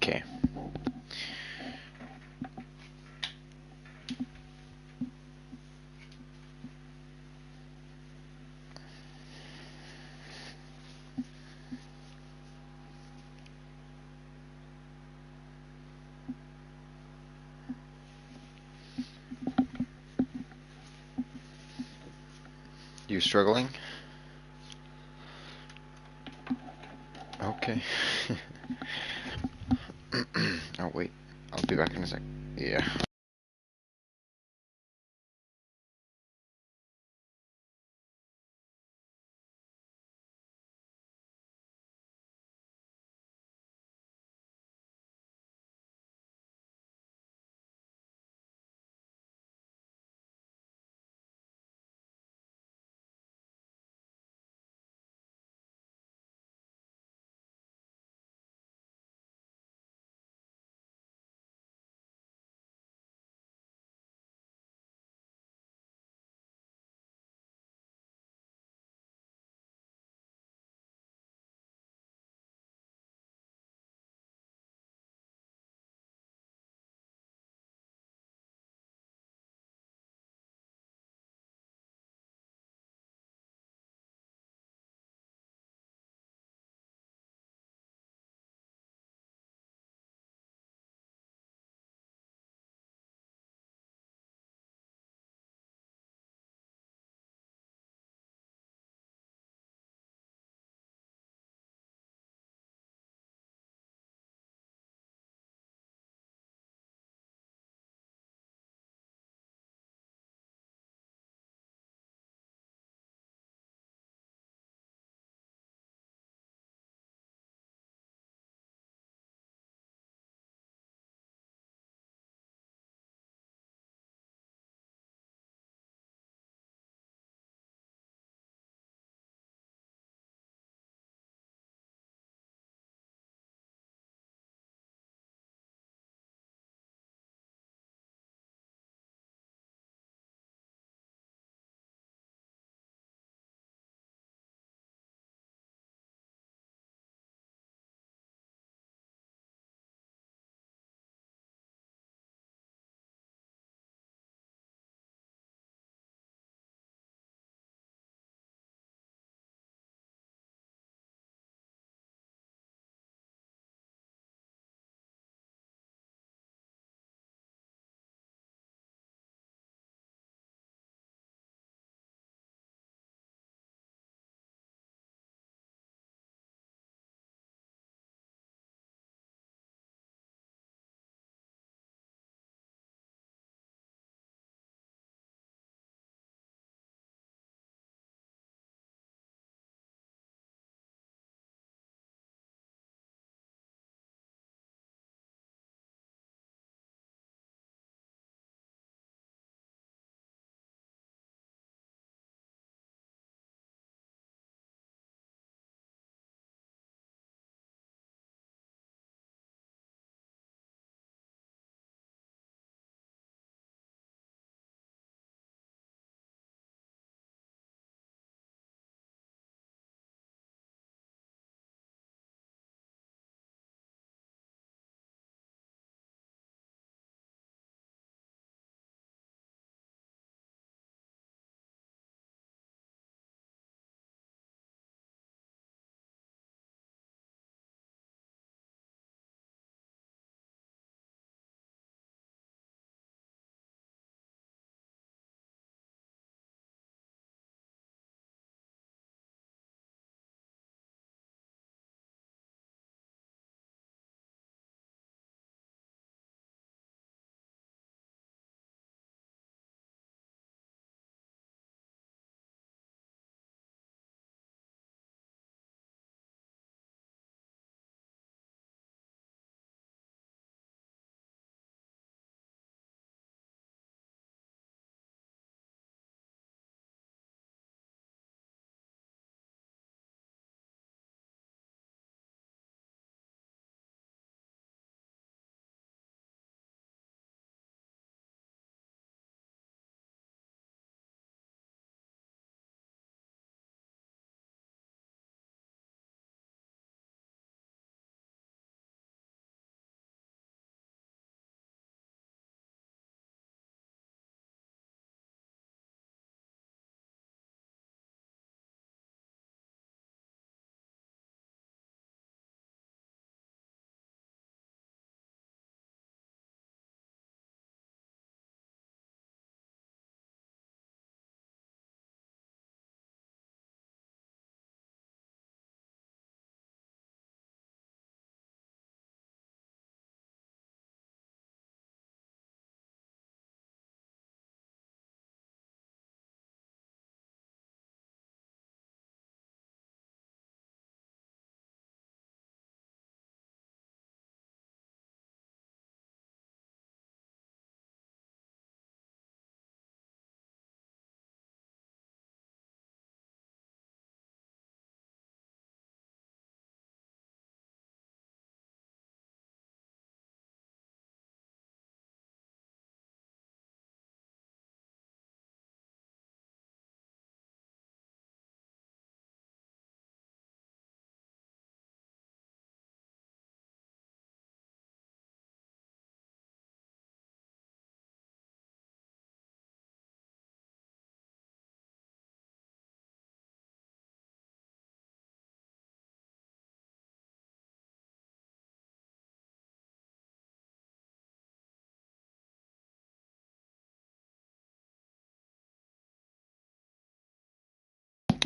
Okay. You struggling? Okay. Oh wait, I'll be back in a sec. Yeah.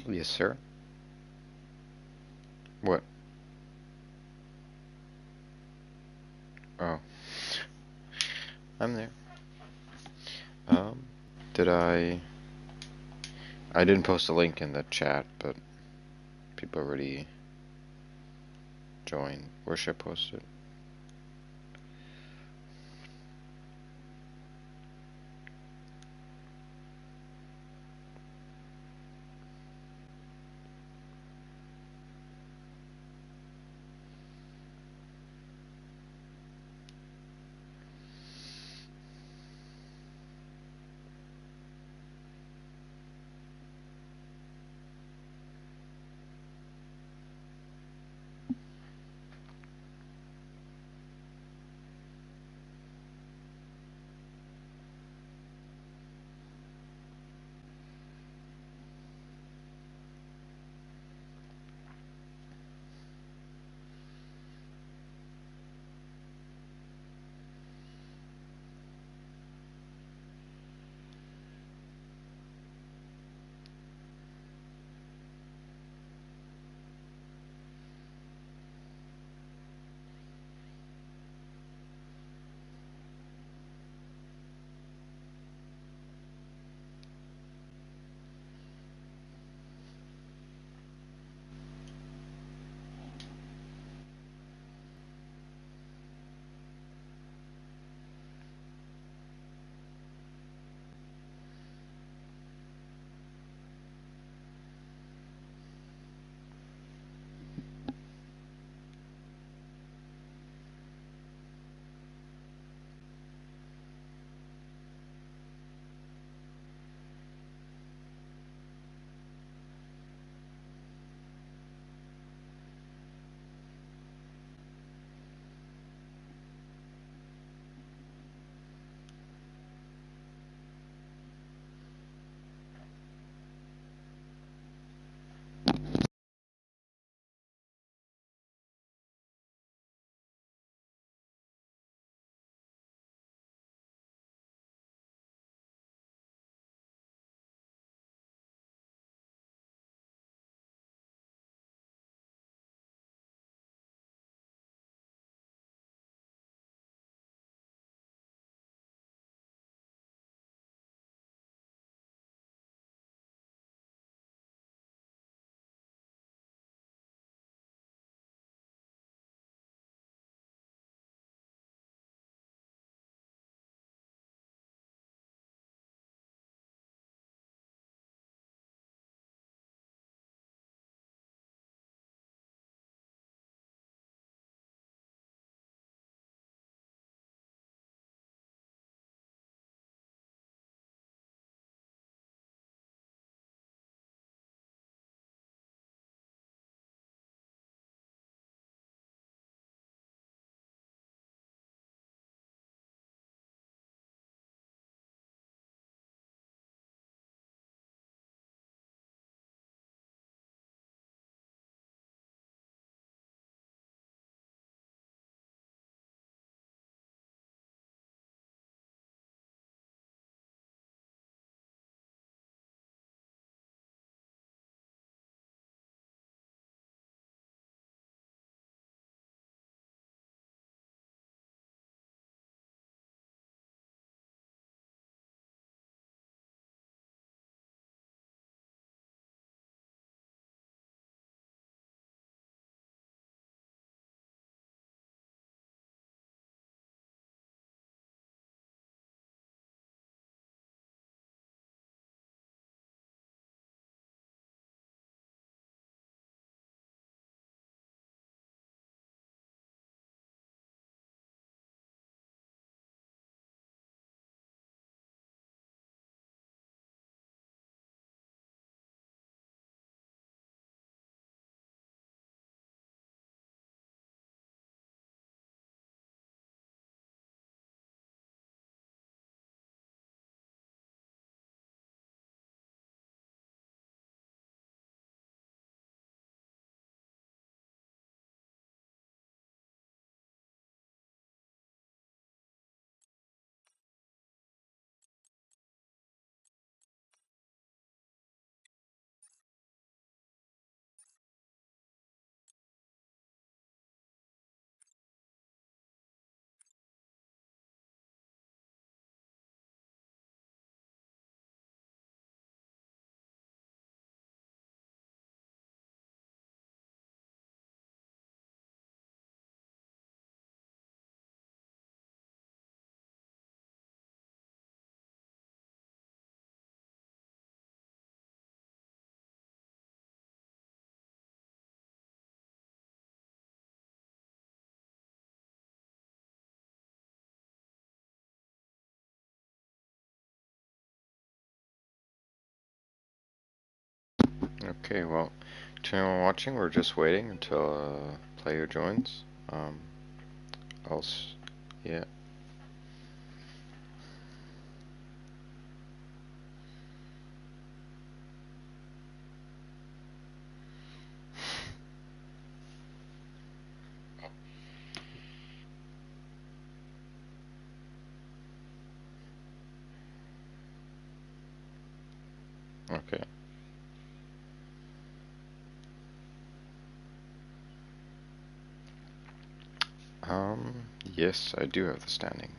Yes, sir. What? Oh, I'm there. Um, did I didn't post a link in the chat, but people already joined. Where should I post it? Okay, well, to anyone watching, we're just waiting until a player joins. Else, yeah. Okay. Yes, I do have the standings.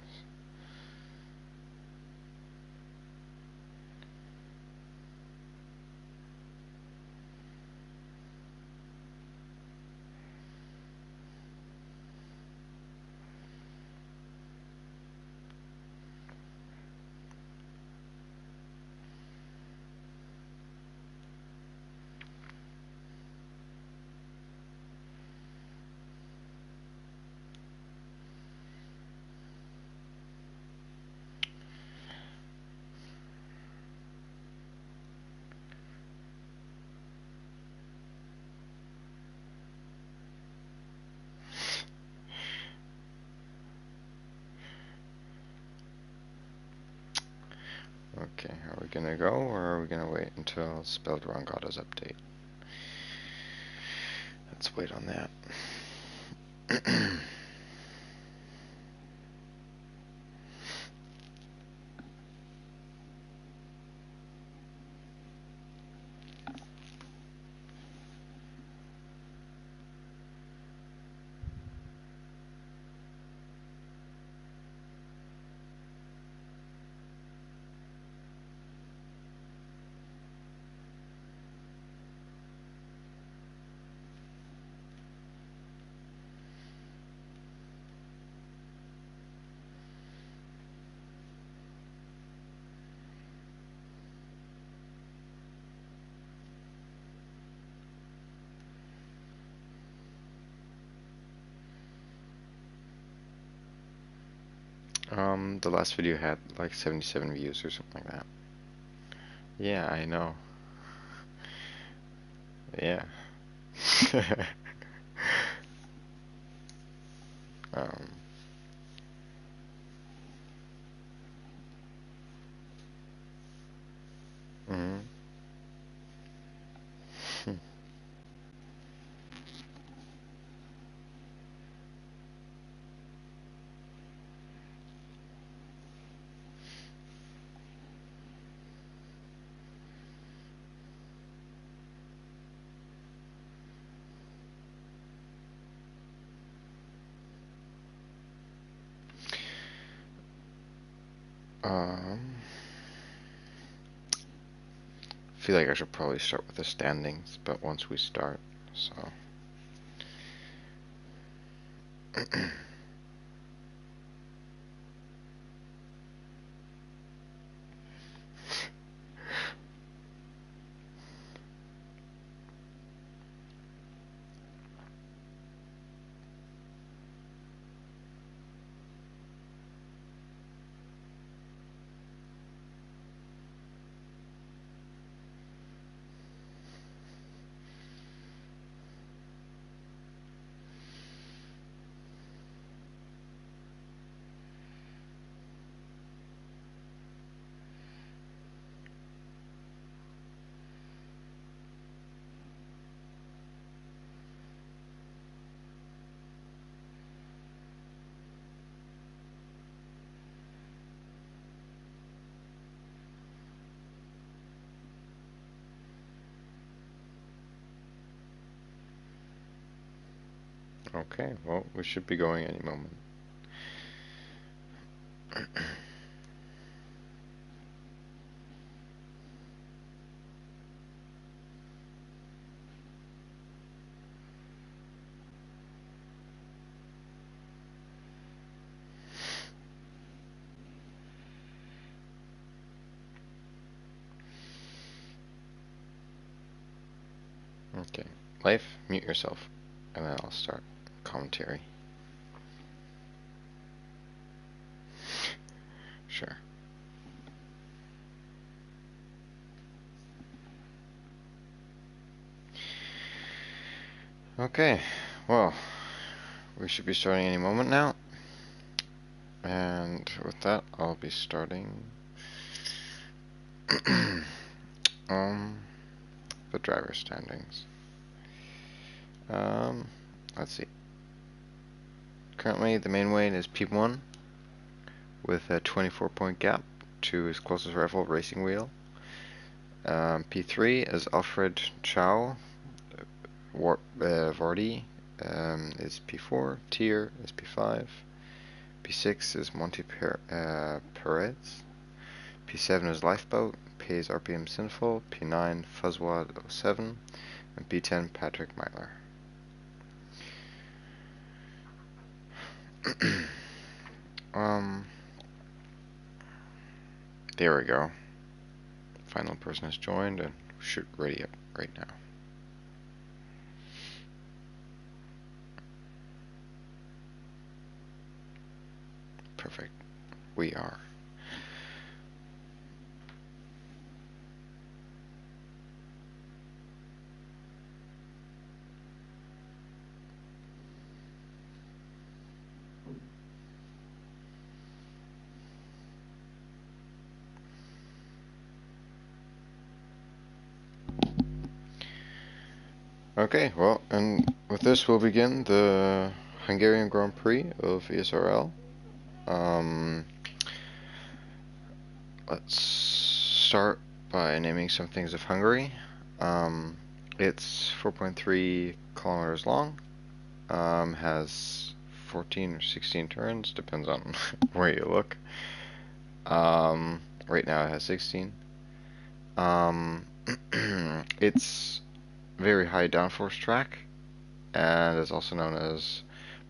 Okay, are we gonna go or are we gonna wait until Spelled Wrong Goddess update? Let's wait on that. The last video had like 77 views or something like that. Yeah, I know. Yeah. um, mhm. I feel like I should probably start with the standings, but once we start, so. Okay, well, we should be going any moment. Okay, Life, mute yourself, and then I'll start commentary. Sure. Okay, well, we should be starting any moment now. And with that, I'll be starting the driver standings. Let's see. Currently, the main weight is P1 with a 24-point gap to his closest rival, Racing Wheel. P3 is Alfred Chow. Vardy is P4. Tier is P5. P6 is Monty Perez. P7 is Lifeboat. P8 RPM Sinful. P9 Fuzzwad 07. And P10 Patrick Myler. There we go. Final person has joined and should ready up right now. Perfect. We are. Okay, well, and with this we'll begin the Hungarian Grand Prix of ESRL. Let's start by naming some things of Hungary. It's 4.3 kilometers long, has 14 or 16 turns, depends on where you look. Right now it has 16. It's very high downforce track, and is also known as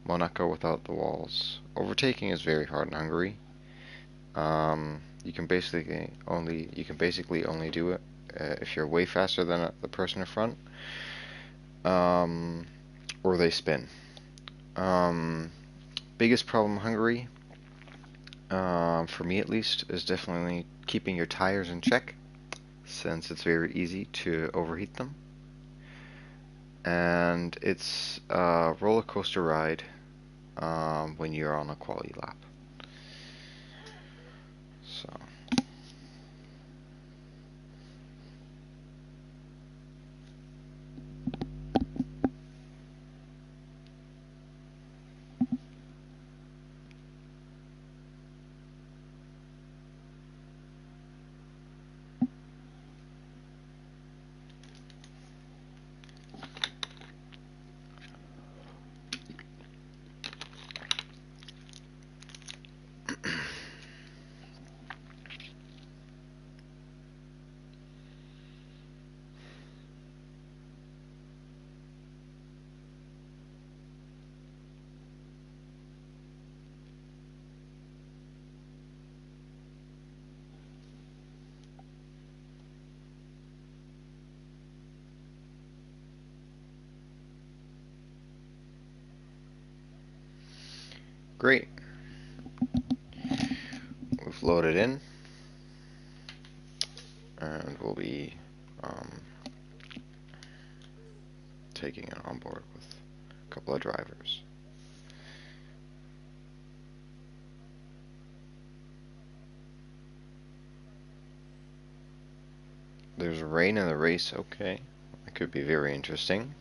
Monaco without the walls. Overtaking is very hard in Hungary. You can basically only do it if you're way faster than the person in front, or they spin. Biggest problem in Hungary, for me at least, is definitely keeping your tires in check, since it's very easy to overheat them. And it's a roller coaster ride when you're on a quality lap. So. Great. We've loaded in, and we'll be taking it on board with a couple of drivers. There's rain in the race, okay. That could be very interesting.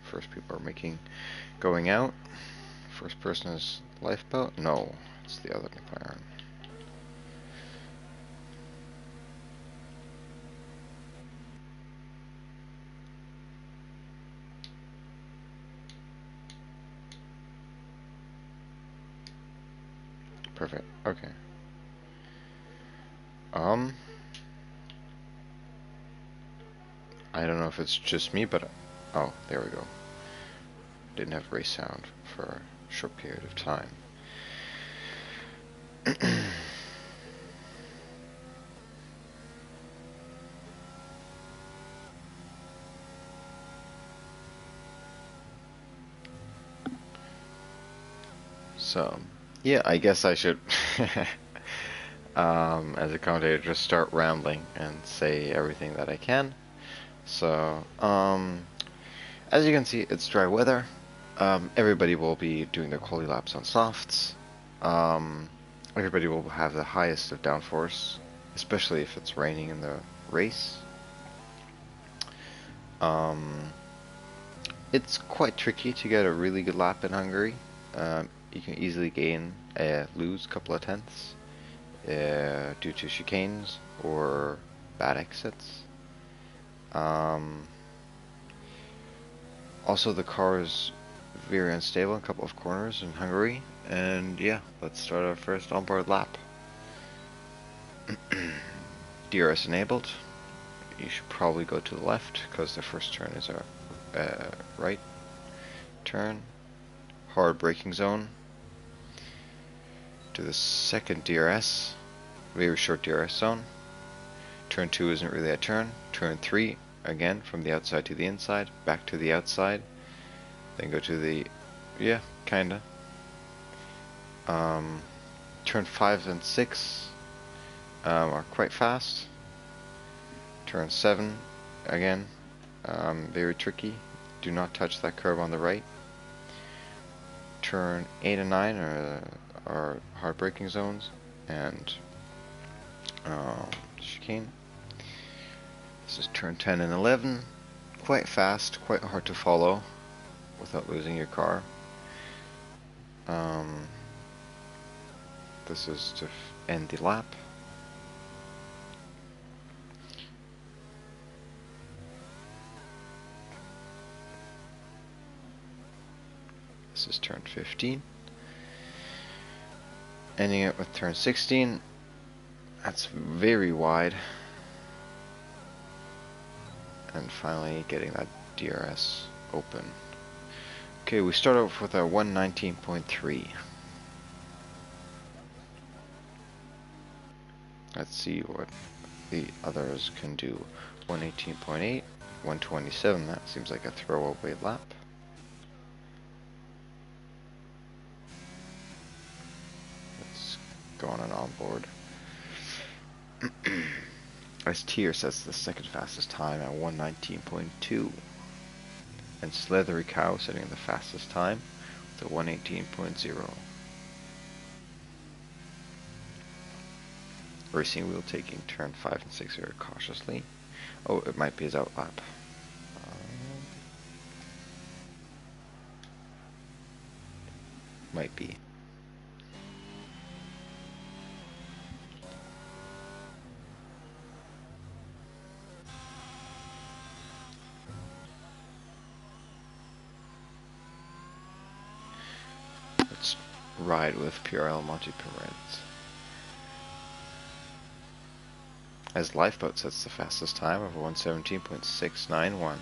First people are going out. First person is Lifeboat. No, it's the other McLaren. Perfect. Okay. I don't know if it's just me, but oh, there we go. Didn't have race sound for a short period of time. So, yeah, I guess I should, as a commentator, just start rambling and say everything that I can. So, as you can see, it's dry weather. Everybody will be doing their quali laps on softs. Everybody will have the highest of downforce, especially if it's raining in the race. It's quite tricky to get a really good lap in Hungary. You can easily lose a couple of tenths due to chicanes or bad exits. Also, the car is very unstable in a couple of corners in Hungary. And yeah, let's start our first onboard lap. DRS enabled. You should probably go to the left because the first turn is our right turn. Hard braking zone. To the second DRS. Very short DRS zone. Turn 2 isn't really a turn. Turn 3, again, from the outside to the inside. Back to the outside. Then go to the... yeah, kinda. Turn 5 and 6 are quite fast. Turn 7, again, very tricky. Do not touch that curve on the right. Turn 8 and 9 are hard braking zones and chicane. This is turn 10 and 11. Quite fast, quite hard to follow without losing your car. This is to end the lap. This is turn 15. Ending it with turn 16. That's very wide. And finally getting that DRS open. Okay, we start off with our 119.3. Let's see what the others can do. 118.8, 127, that seems like a throwaway lap. Let's go on an onboard. As Tier sets the second fastest time at 119.2. And Sleathery Cow setting the fastest time with a 118.0. Racing Wheel taking turn 5 and 6 very cautiously. Oh, it might be his outlap. Might be. Let's ride with PRL Monty Perez. As Lifeboat sets the fastest time of 117.691.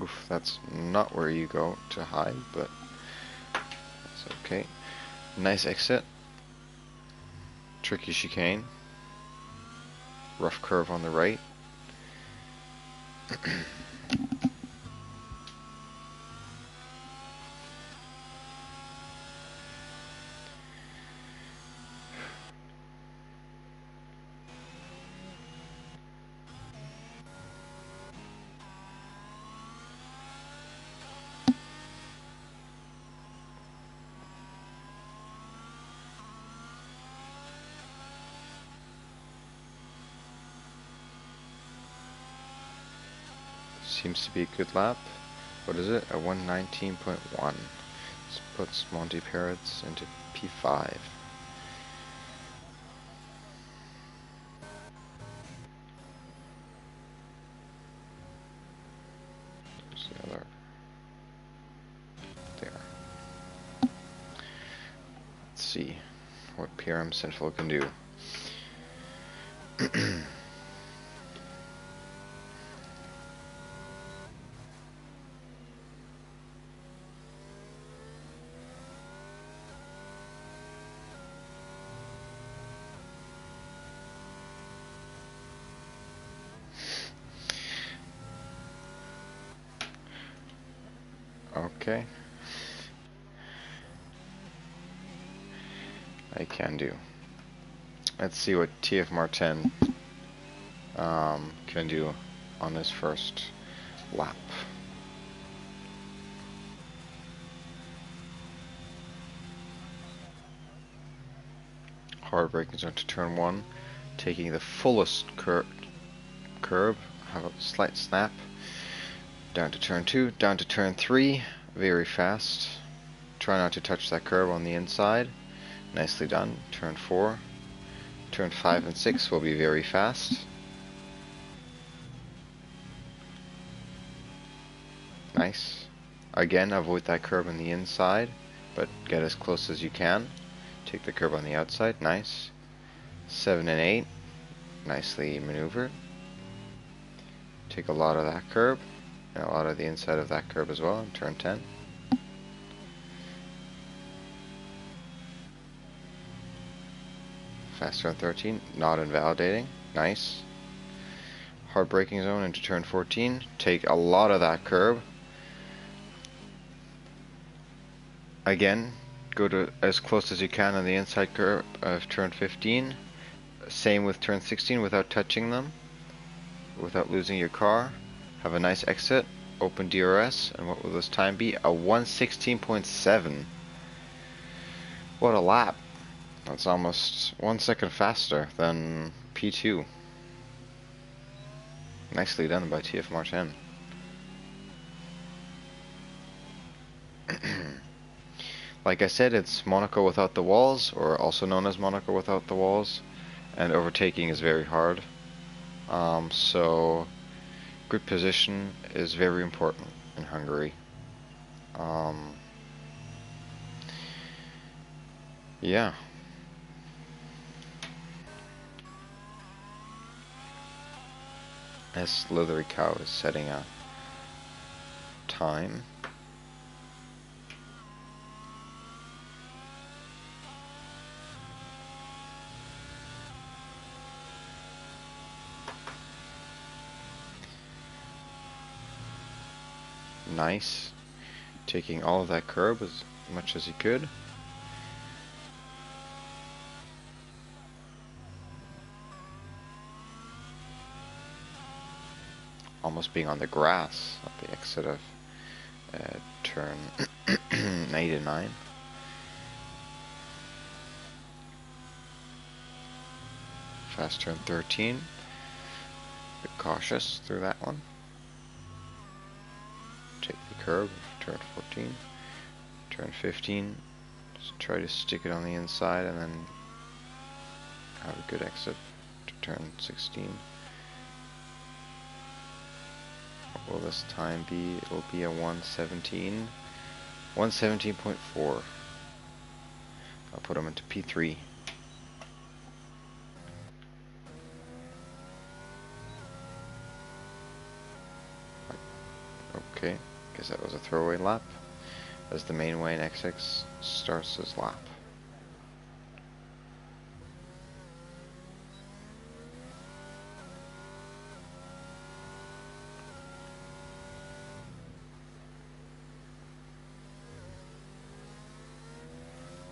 Oof, that's not where you go to hide, but that's okay. Nice exit. Tricky chicane. Rough curve on the right. Seems to be a good lap. What is it? A 119.1. This puts Monty Parrots into P5. There's the other. There. Let's see what PRM Sinful can do. Okay, I can do. Let's see what TF Martin can do on his first lap. Hard braking zone to turn 1, taking the fullest curb, have a slight snap, down to turn 2, down to turn 3, very fast. Try not to touch that curb on the inside. Nicely done. Turn 4. Turn 5 and 6 will be very fast. Nice. Again, avoid that curb on the inside, but get as close as you can. Take the curb on the outside. Nice. 7 and 8. Nicely maneuvered. Take a lot of that curb, and a lot of the inside of that curb as well, in turn 10. Fast turn 13, not invalidating. Nice. Hard braking zone into turn 14. Take a lot of that curb. Again, go to as close as you can on the inside curb of turn 15. Same with turn 16 without touching them, without losing your car. Have a nice exit. Open DRS, and what will this time be? A 1:16.7. What a lap. That's almost 1 second faster than P2. Nicely done by TF Martin. Like I said, it's Monaco without the walls, or also known as Monaco without the walls, and overtaking is very hard. So grid position is very important in Hungary. Yeah. As Leathery Cow is setting a time. Nice. Taking all of that curb as much as he could. Almost being on the grass at the exit of turn 8 and 9. Fast turn 13. Be cautious through that one. Take the curb, turn 14. Turn 15. Just try to stick it on the inside and then have a good exit to turn 16. What will this time be? It will be a 1:17. 1:17.4. I'll put them into P3. Okay, guess that was a throwaway lap, as the main way in XX starts his lap.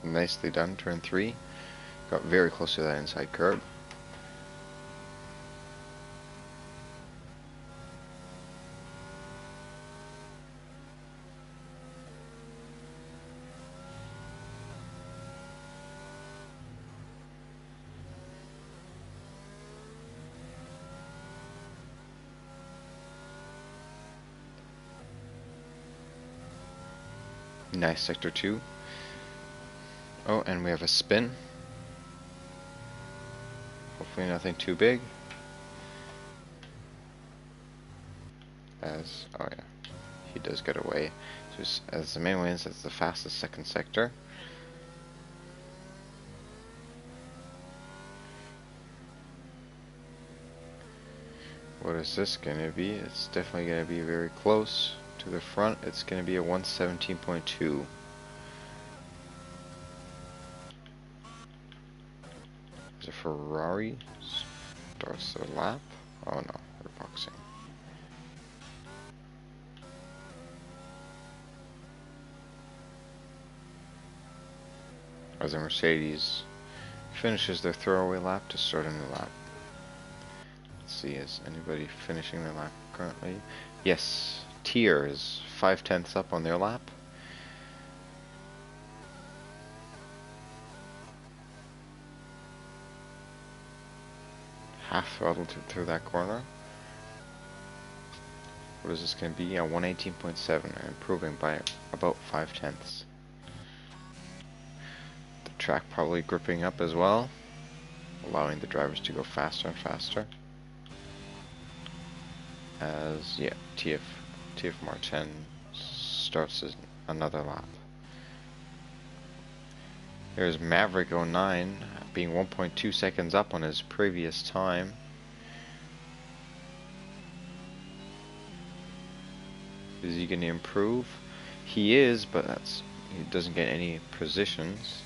Nicely done, turn 3. Got very close to that inside curb. Nice sector 2. Oh, and we have a spin. Hopefully nothing too big. As, oh yeah, he does get away. So as the main wins, it's the fastest second sector. What is this going to be? It's definitely going to be very close to the front. It's going to be a 1:17.2. Is a Ferrari starts the lap? Oh no, they're boxing. as a Mercedes finishes their throwaway lap to start a new lap. Let's see, is anybody finishing their lap currently? Yes, Tier is 5/10 up on their lap. Half throttle through that corner. What is this going to be? A 118.7, improving by about 5/10. The track probably gripping up as well, allowing the drivers to go faster and faster. As, yeah, TF Martin starts another lap. There's Maverick 09 being 1.2 seconds up on his previous time. Is he going to improve? He is, but he doesn't get any positions,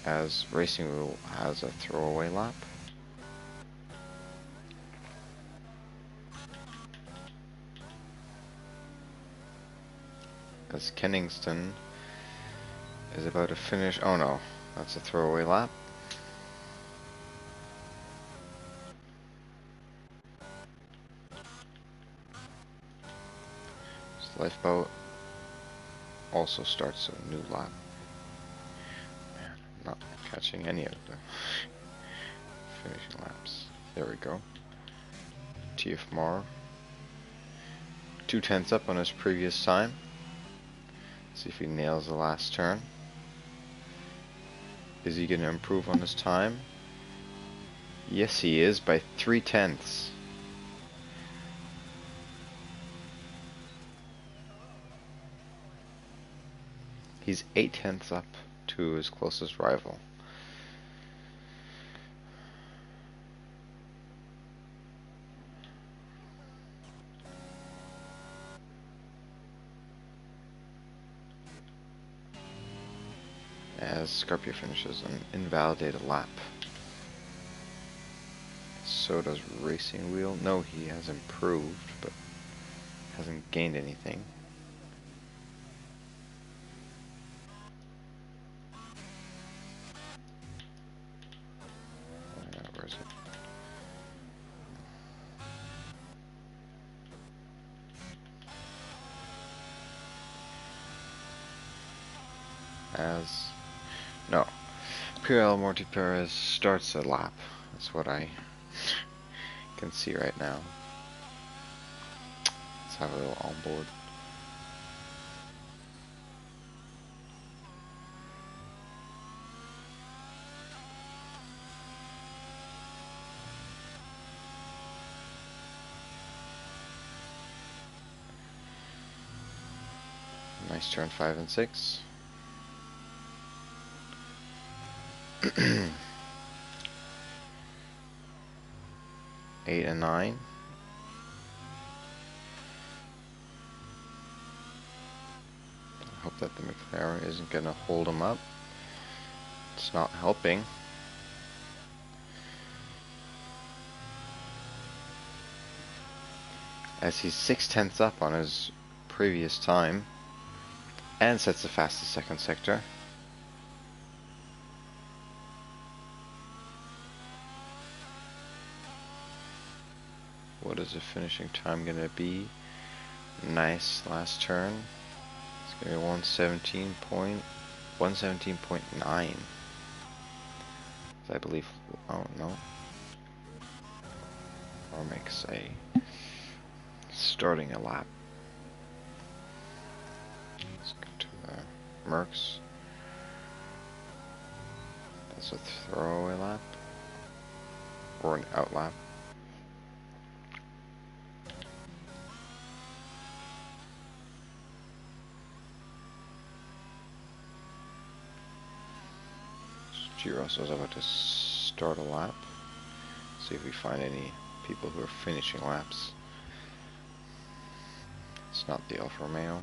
as Racing Wheel has a throwaway lap. As Kenningston is about to finish. Oh no, that's a throwaway lap. Lifeboat also starts a new lap. Man, I'm not catching any of the finishing laps. There we go. TF Mar 2/10 up on his previous time. See if he nails the last turn. Is he going to improve on his time? Yes, he is, by 3/10. He's 8/10 up to his closest rival. As Scorpio finishes an invalidated lap. So does Racing Wheel. No, he has improved, but hasn't gained anything. Where is it? As no, Pierre Morty Perez starts a lap. That's what I can see right now. Let's have a little onboard. Nice turn 5 and 6. 8 and 9. I hope that the McLaren isn't going to hold him up. It's not helping. As he's 6/10 up on his previous time and sets the fastest second sector. What is the finishing time going to be? Nice last turn. It's going to be 117.9. I believe. Oh no. Or makes a starting a lap. Let's go to the Mercs. That's a throwaway lap or an out lap. Giros is about to start a lap. See if we find any people who are finishing laps. It's not the Alfa Romeo.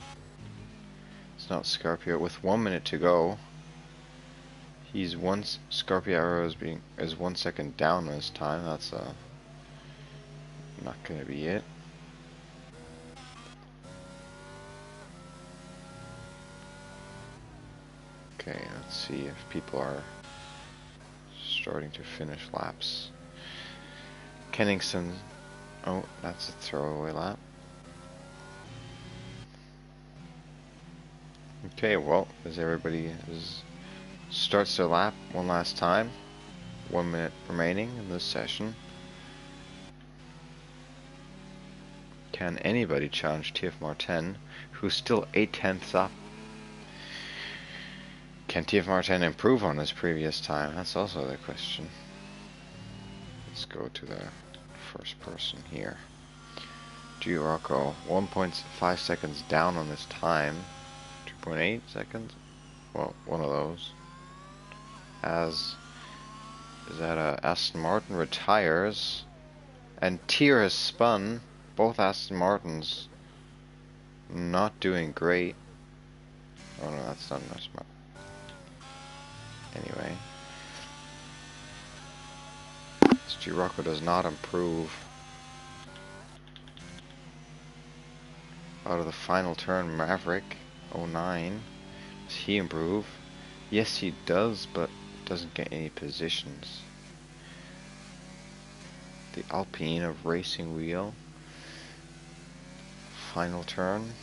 It's not Scorpio. With 1 minute to go, he's Scorpio is 1 second down on his time. That's not going to be it. Okay, let's see if people are starting to finish laps. Kenningston, oh, that's a throwaway lap. Okay, well, as everybody starts their lap one last time, 1 minute remaining in this session. Can anybody challenge TF Martin, who's still 8/10ths up? Can TF Martin improve on his previous time? That's also the question. Let's go to the first person here. Rocco, 1.5 seconds down on this time. 2.8 seconds? Well, one of those. As is that Aston Martin retires, and Tier has spun. Both Aston Martins not doing great. Oh no, that's not enough smart. Anyway, Rocco does not improve. Out of the final turn, Maverick 09. Does he improve? Yes, he does, but doesn't get any positions. The Alpine of Racing Wheel. Final turn.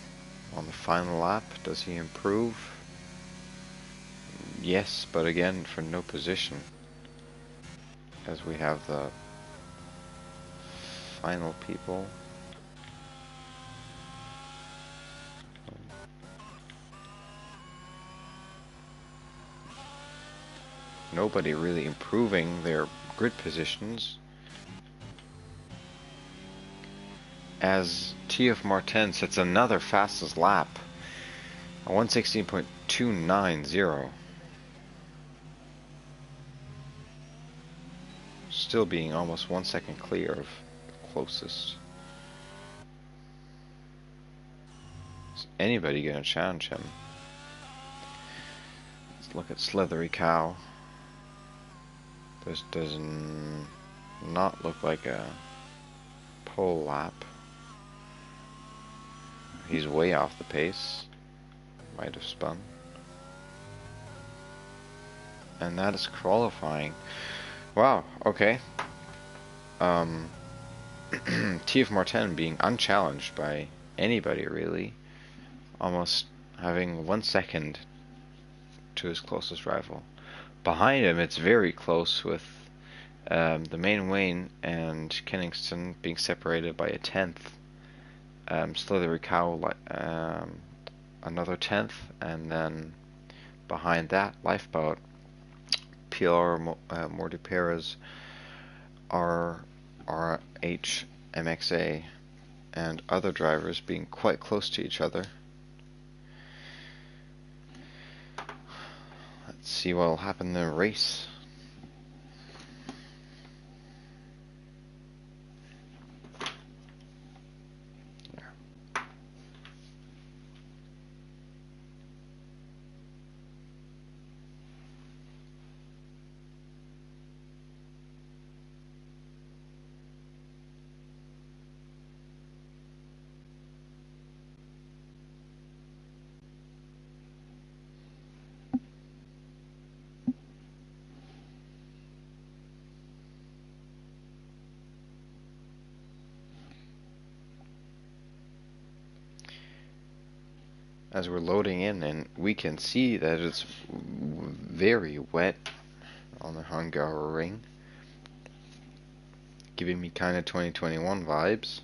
On the final lap, does he improve? Yes, but again, for no position. As we have the final people. Nobody really improving their grid positions. As TF Martin sets another fastest lap, a 1:16.290. Still being almost 1 second clear of the closest. Is anybody gonna challenge him? Let's look at Slithery Cow. This does not look like a pole lap. He's way off the pace. Might have spun. And that is qualifying. Wow, okay. TF Martin being unchallenged by anybody really. Almost having 1 second to his closest rival. Behind him it's very close with the main Wayne and Kenningston being separated by a 10th. Slithery Cow another 10th, and then behind that Lifeboat, PR Morty Perez, RH MXA, and other drivers being quite close to each other. Let's see what will happen in the race. As we're loading in, and we can see that it's very wet on the Hungary, giving me kind of 2021 vibes.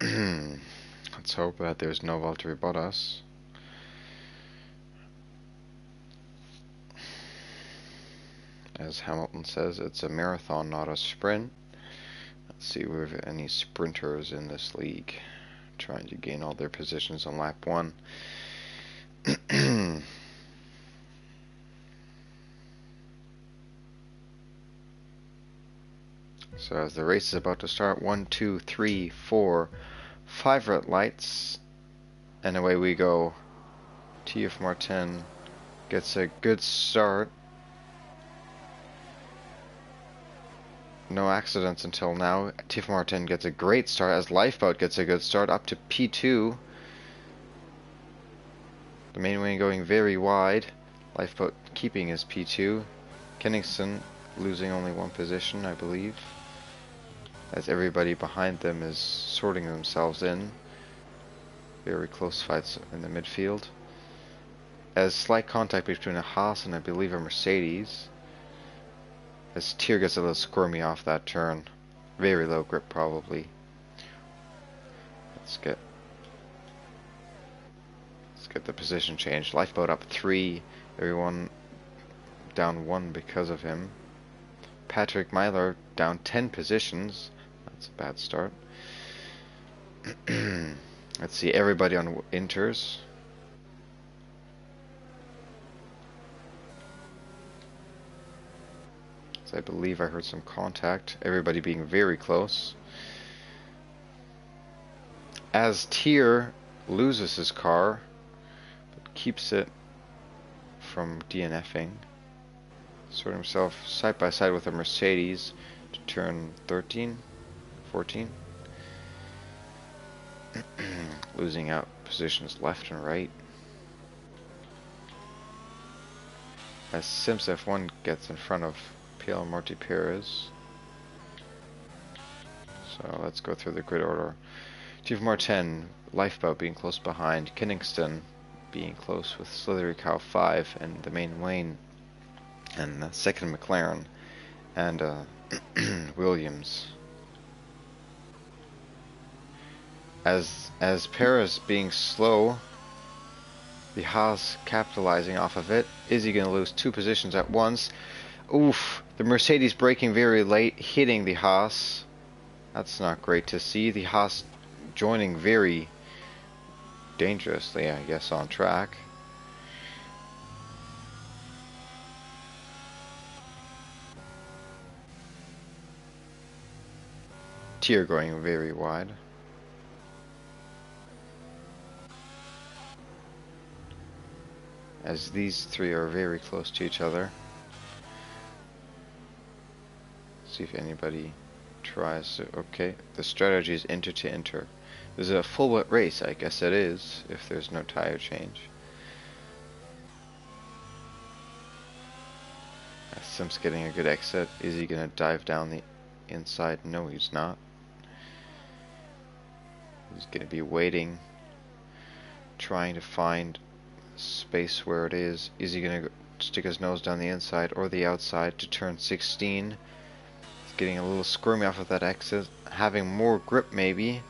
Let's hope that there's no Valtteri Bottas. As Hamilton says, it's a marathon, not a sprint. Let's see if we have any sprinters in this league trying to gain all their positions on lap 1. So as the race is about to start, 1, 2, 3, 4, 5 red lights, and away we go. TF Martin gets a good start. No accidents until now. TF Martin gets a great start as Lifeboat gets a good start up to P2. The main wing going very wide. Lifeboat keeping his P2. Kenningston losing only one position, I believe, as everybody behind them is sorting themselves in. Very close fights in the midfield. As slight contact between a Haas and I believe a Mercedes. As Tier gets a little squirmy off that turn. Very low grip probably. Let's get the position changed. Lifeboat up 3. Everyone down 1 because of him. Patrick Myler down 10 positions. That's a bad start. Let's see, everybody on inters. So I believe I heard some contact. Everybody being very close. As Tier loses his car, but keeps it from DNFing. Sort himself side by side with a Mercedes to turn 13, 14. Losing out positions left and right. As Sims F1 gets in front of PL Marty Perez. So let's go through the grid order. Chief Martin, Lifeboat being close behind. Kenningston being close with Slithery Cow 5 and the main Wayne. And the second McLaren. And Williams. As Perez being slow, the Haas capitalizing off of it. Is he going to lose 2 positions at once? Oof, the Mercedes braking very late, hitting the Haas. That's not great to see. The Haas joining very dangerously, I guess, on track. Tier going very wide. As these 3 are very close to each other. See if anybody tries to... Okay, the strategy is enter to enter. This is a full wet race, I guess it is, if there's no tire change. Sim's getting a good exit. Is he going to dive down the inside? No, he's not. He's going to be waiting, trying to find space where it is. Is he going to stick his nose down the inside or the outside to turn 16? He's getting a little squirmy off of that exit, having more grip maybe,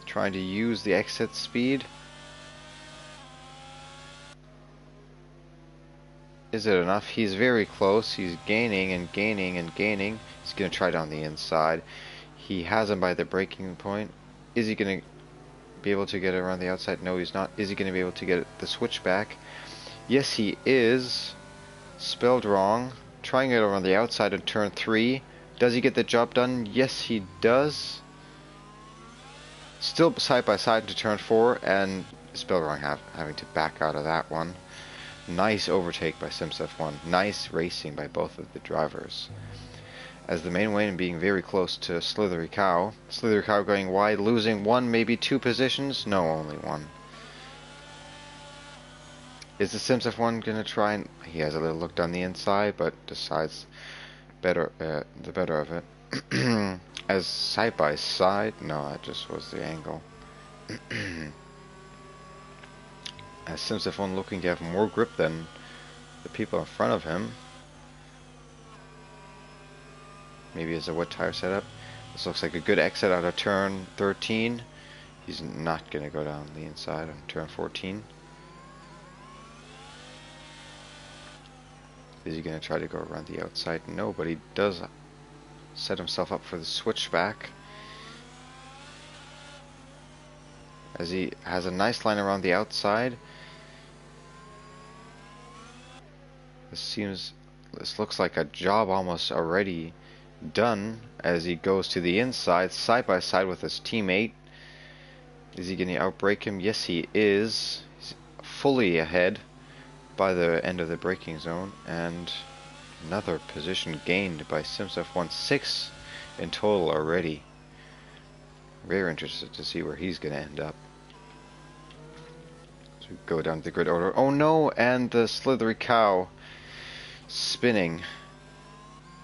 trying to use the exit speed. Is it enough? He's very close. He's gaining and gaining and gaining. He's going to try down the inside. He has him by the braking point. Is he going to be able to get around the outside? No, he's not. Is he going to be able to get the switchback? Yes, he is. Spelled wrong. Trying it around the outside in turn 3. Does he get the job done? Yes, he does. Still side by side to turn 4, and spelled wrong, having to back out of that one. Nice overtake by Sims F1. Nice racing by both of the drivers. As the main Wayne being very close to Slithery Cow. Slithery Cow going wide, losing 1, maybe 2 positions. No, only 1. Is the Sims F1 going to try and... He has a little look down the inside, but decides the better of it. As side by side... No, that just was the angle. As Sims F1 looking to have more grip than the people in front of him. Maybe as a wet tire setup. This looks like a good exit out of turn 13. He's not going to go down the inside on turn 14. Is he going to try to go around the outside? No, but he does set himself up for the switchback. As he has a nice line around the outside. This looks like a job almost already done as he goes to the inside, side by side with his teammate. Is he going to outbrake him? Yes, he is. He's fully ahead by the end of the braking zone, and another position gained by Sims F1. 6 in total already. Very interested to see where he's going to end up. to go down to the grid order. Oh no, and the slithery cow spinning.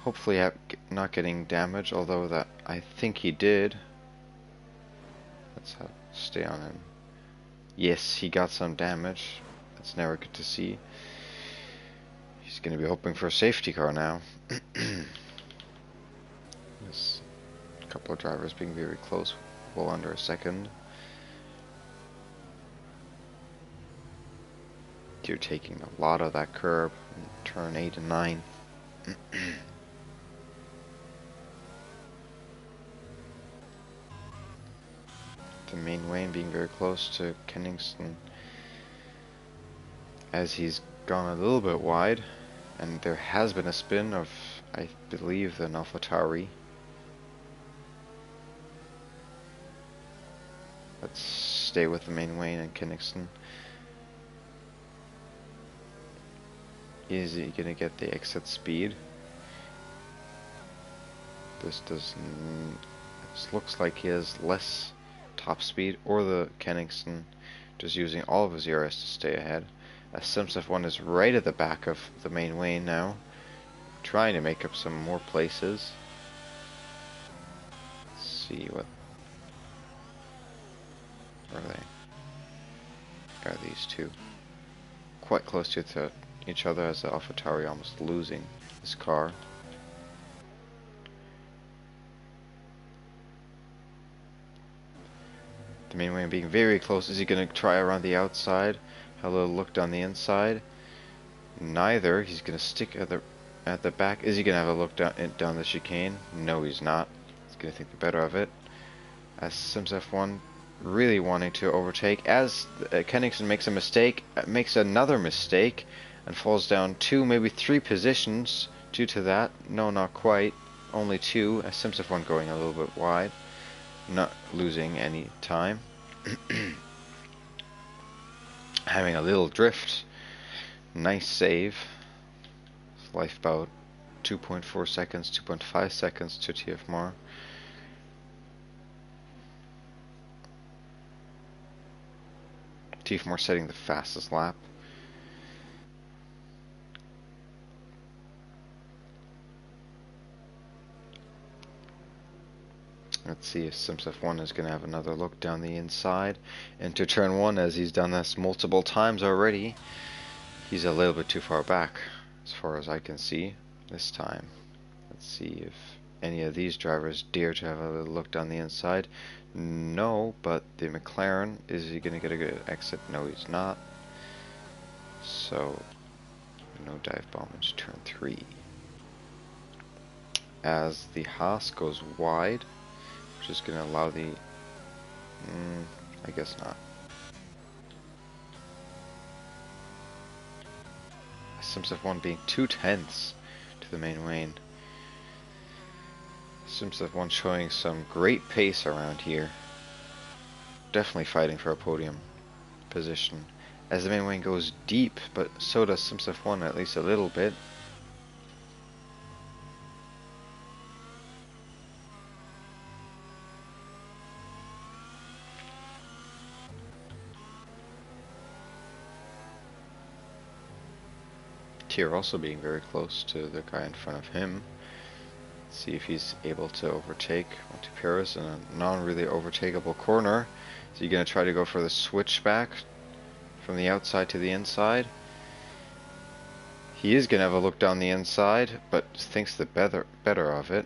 Hopefully not getting damaged, although that I think he did. Let's stay on him. Yes, he got some damage. That's never good to see. He's going to be hoping for a safety car now. There's a couple of drivers being very close, well under a second. You're taking a lot of that curb in turn 8 and 9. The main Wayne being very close to Kenningston as he's gone a little bit wide, and there has been a spin of, I believe, an AlphaTauri. Let's stay with the main Wayne and Kenningston. Is he gonna get the exit speed? This looks like he has less top speed, or the Kenningston just using all of his ERS to stay ahead. As Simsef1 is right at the back of the main Wayne now, trying to make up some more places. Let's see what are they? Are these two quite close to each other, as the AlphaTauri almost losing his car. The main Wayne being very close. Is he going to try around the outside? Have a little look down the inside? Neither. He's going to stick at the back. Is he going to have a look down the chicane? No, he's not. He's going to think the better of it. As Simsef1 really wanting to overtake. As Kenningston makes a mistake, makes another mistake, and falls down 2, maybe 3 positions due to that. No, not quite. Only 2. As Simsef1 going a little bit wide. Not losing any time. Having a little drift. Nice save. Life about 2.4 seconds, 2.5 seconds to TFMR. TFMR setting the fastest lap. Let's see if Simsef1 is going to have another look down the inside into turn 1, as he's done this multiple times already. He's a little bit too far back as far as I can see this time. Let's see if any of these drivers dare to have a little look down the inside. No, but the McLaren, is he going to get a good exit? No, he's not. So, no dive bomb into turn 3. As the Haas goes wide, which is going to allow the... I guess not. Simsef1 being 2/10 to the main Wayne. Simsef1 showing some great pace around here. Definitely fighting for a podium position. As the main Wayne goes deep, but so does Simsef1 at least a little bit. Tier also being very close to the guy in front of him. Let's see if he's able to overtake Monty Paris in a non-really overtakeable corner. Is he going to try to go for the switchback from the outside to the inside? He is going to have a look down the inside, but thinks the better of it.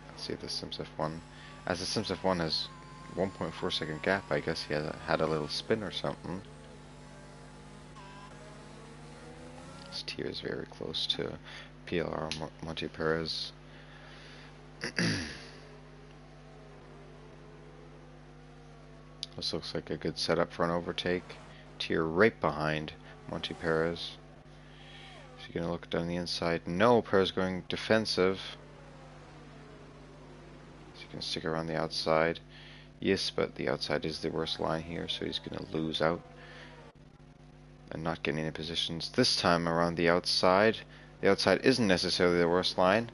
Let's see if the Simsef1, as the Simsef1 has 1.4 second gap, I guess he had a little spin or something. This tier is very close to PLR Monty Perez. This looks like a good setup for an overtake. Tier right behind Monty Perez. Is he going to look down the inside? No, Perez going defensive. Is he going to stick around the outside? Yes, but the outside is the worst line here, so he's going to lose out and not getting any positions. This time around the outside isn't necessarily the worst line,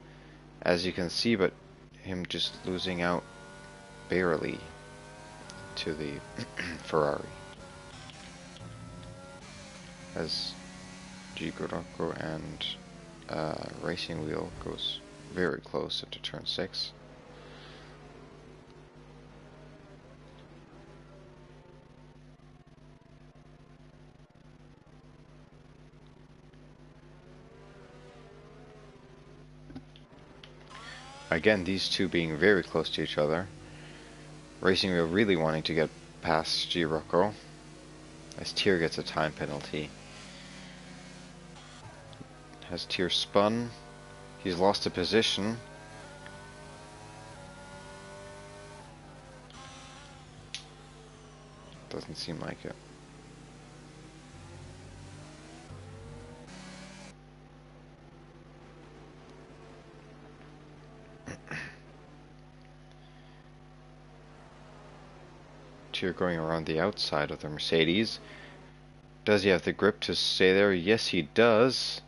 as you can see, but him just losing out barely to the Ferrari. as Jigoroko and Racing Wheel goes very close into turn 6. Again, these two being very close to each other. Racing Wheel really wanting to get past Jiroko, as Tyr gets a time penalty. Has Tyr spun? He's lost a position. Doesn't seem like it. Tyr going around the outside of the Mercedes. Does he have the grip to stay there? Yes, he does.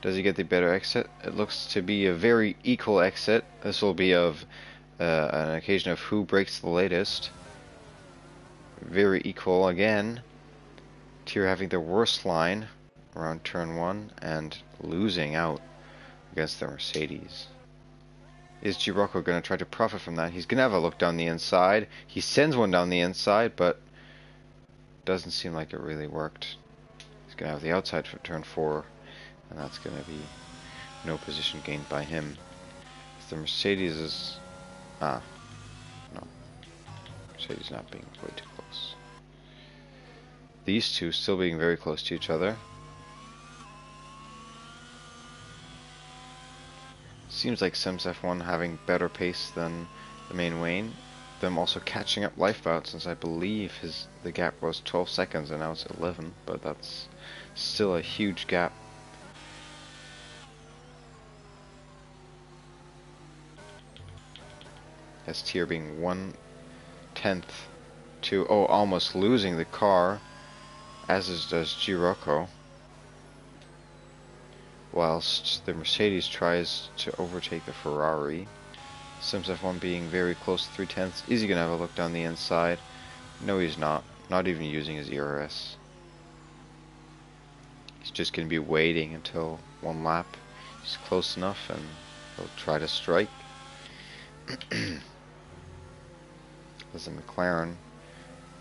Does he get the better exit? It looks to be a very equal exit. This will be of an occasion of who breaks the latest. Very equal again. Tyr having the worst line around turn 1 and losing out against the Mercedes. Is Jiroko going to try to profit from that? He's going to have a look down the inside. He sends one down the inside, but doesn't seem like it really worked. He's going to have the outside for turn 4, and that's going to be no position gained by him. The Mercedes is... no. Mercedes not being way too close. These two still being very close to each other. Seems like Sims F1 having better pace than the main Wayne. Them also catching up lifeboat, since I believe the gap was 12 seconds and now it's 11, but that's still a huge gap. As Tyr being 1/10 to almost losing the car, as does Jiroko. Whilst the Mercedes tries to overtake the Ferrari. Sims F1 being very close to 3/10. Is he going to have a look down the inside? No, he's not. Not even using his ERS. He's just going to be waiting until one lap. He's close enough and he'll try to strike. As the McLaren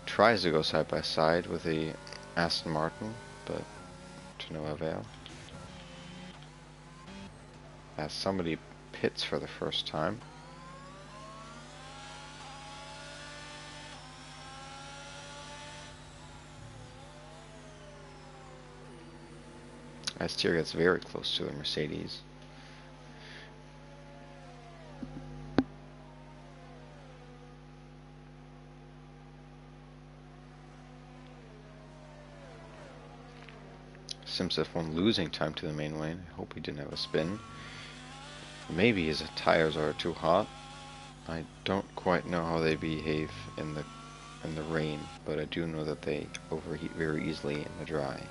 tries to go side by side with the Aston Martin, but to no avail. As somebody pits for the first time. As Tyr gets very close to the Mercedes. Sims F1 losing time to the main lane. I hope he didn't have a spin. Maybe his tires are too hot. I don't quite know how they behave in the rain, but I do know that they overheat very easily in the dry.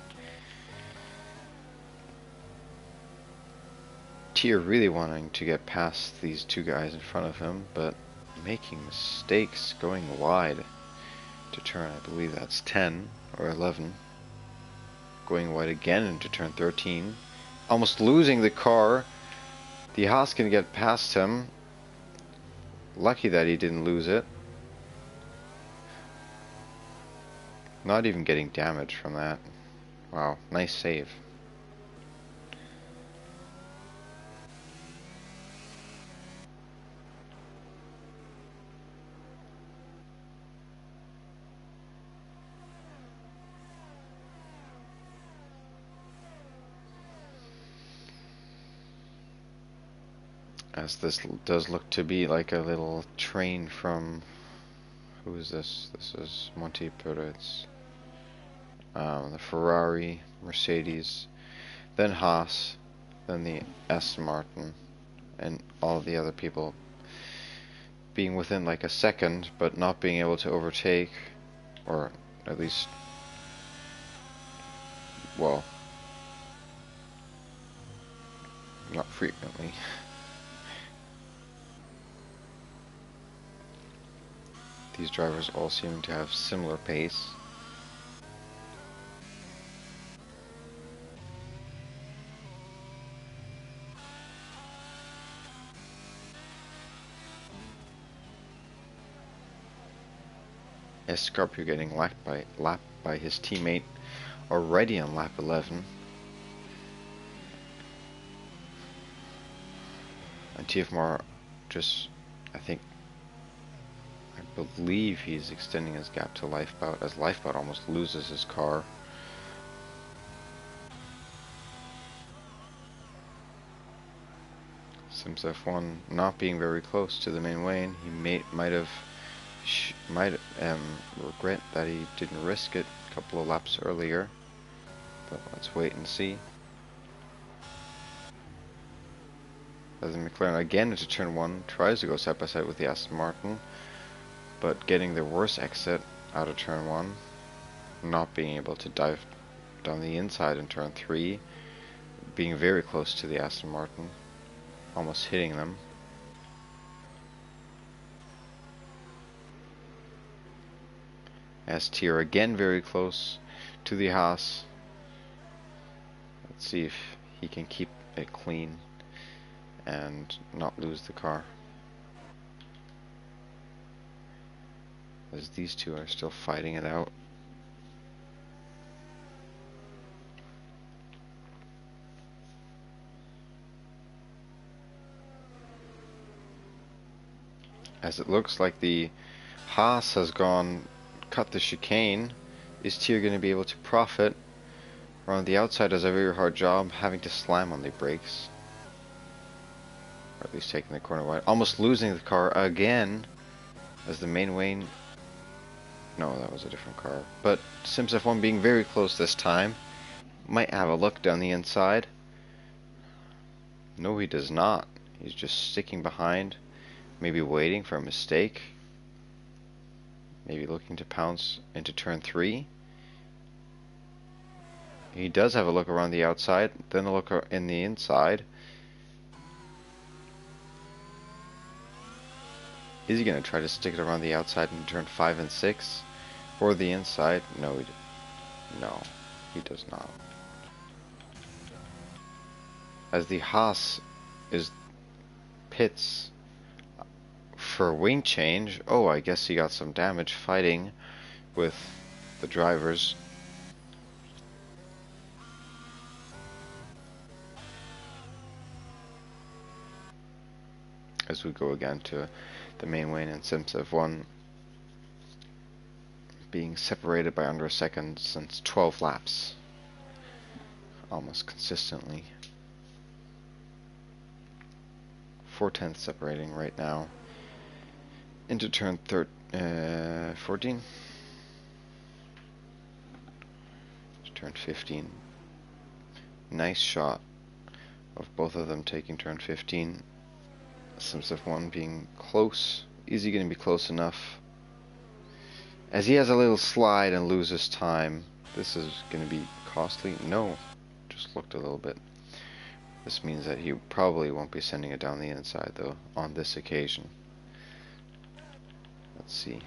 Tyr really wanting to get past these two guys in front of him, but making mistakes, going wide to turn, I believe that's 10 or 11. Going wide again into turn 13. Almost losing the car. The Haas can get past him. Lucky that he didn't lose it. Not even getting damage from that. Wow, nice save. As this does look to be like a little train from... Who is this? This is Monty Perez. The Ferrari, Mercedes, then Haas, then the Aston Martin, and all the other people being within like a second, but not being able to overtake, or at least, well, not frequently. These drivers all seem to have similar pace. Scorpio getting lapped by his teammate already on lap 11. And TFMR just, I believe he's extending his gap to Lifeboat, as Lifeboat almost loses his car. Sims F1 not being very close to the main lane. He might regret that he didn't risk it a couple of laps earlier. But let's wait and see. As the McLaren again into turn 1 tries to go side by side with the Aston Martin, but getting the worst exit out of turn 1, not being able to dive down the inside in turn 3, being very close to the Aston Martin, almost hitting them. S tier again very close to the Haas. Let's see if he can keep it clean and not lose the car, as these two are still fighting it out. As it looks like the Haas has cut the chicane. Is Tier going to be able to profit? Around the outside does a very hard job, having to slam on the brakes. Or at least taking the corner wide. Almost losing the car again, as the main lane... No, that was a different car. But Sims F1 being very close this time. Might have a look down the inside. No, he does not. He's just sticking behind. Maybe waiting for a mistake. Maybe looking to pounce into turn 3. He does have a look around the outside, then a look in the inside. Is he going to try to stick it around the outside in turn 5 and 6? Or the inside? No, he does not. As the Haas pits for wing change. Oh, I guess he got some damage fighting with the drivers. As we go again to the main lane, and Sims F1 being separated by under a second since 12 laps. Almost consistently. 4/10 separating right now. Into turn 14. Turn 15. Nice shot of both of them taking turn 15. Sims F1 being close. Is he going to be close enough? As he has a little slide and loses time. This is going to be costly. No, just looked a little bit. This means that he probably won't be sending it down the inside though on this occasion. Let's see.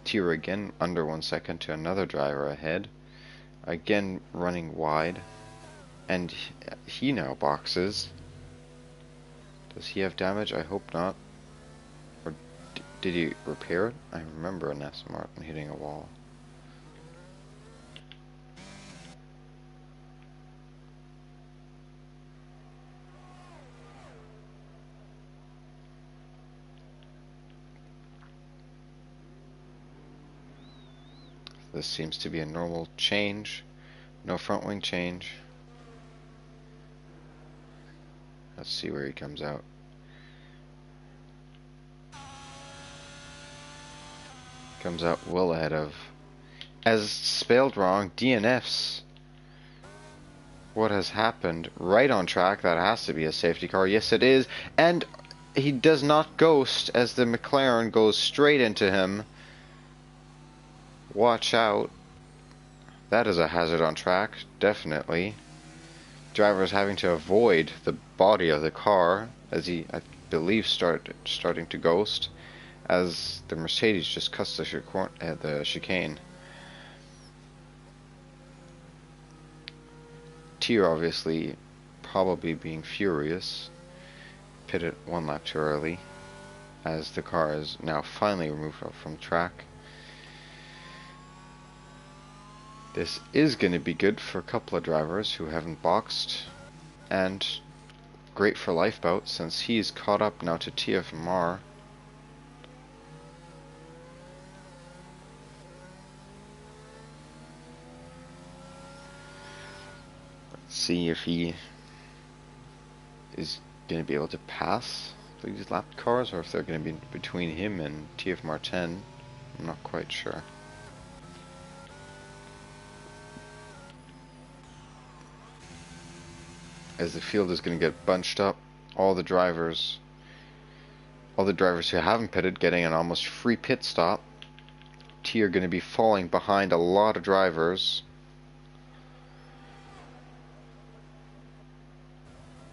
Tier again under 1 second to another driver ahead. Again running wide. And he now boxes. Does he have damage? I hope not. Or did he repair it? I remember an Aston Martin hitting a wall. This seems to be a normal change. No front wing change. Let's see where he comes out. Comes out well ahead of, as spelled wrong, DNFs. What has happened? Right on track. That has to be a safety car. Yes, it is. And he does not ghost as the McLaren goes straight into him. Watch out. That is a hazard on track, definitely. Drivers having to avoid the body of the car as he, I believe, starting to ghost as the Mercedes just cuts the chicane. Tier obviously probably being furious. Pitted 1 lap too early. as the car is now finally removed from the track. This is going to be good for a couple of drivers who haven't boxed, and great for Lifeboat since he's caught up now to TFMR. Let's see if he is going to be able to pass these lapped cars, or if they're going to be between him and TFMR 10. I'm not quite sure. As the field is going to get bunched up, all the drivers who haven't pitted getting an almost free pit stop. T are going to be falling behind a lot of drivers.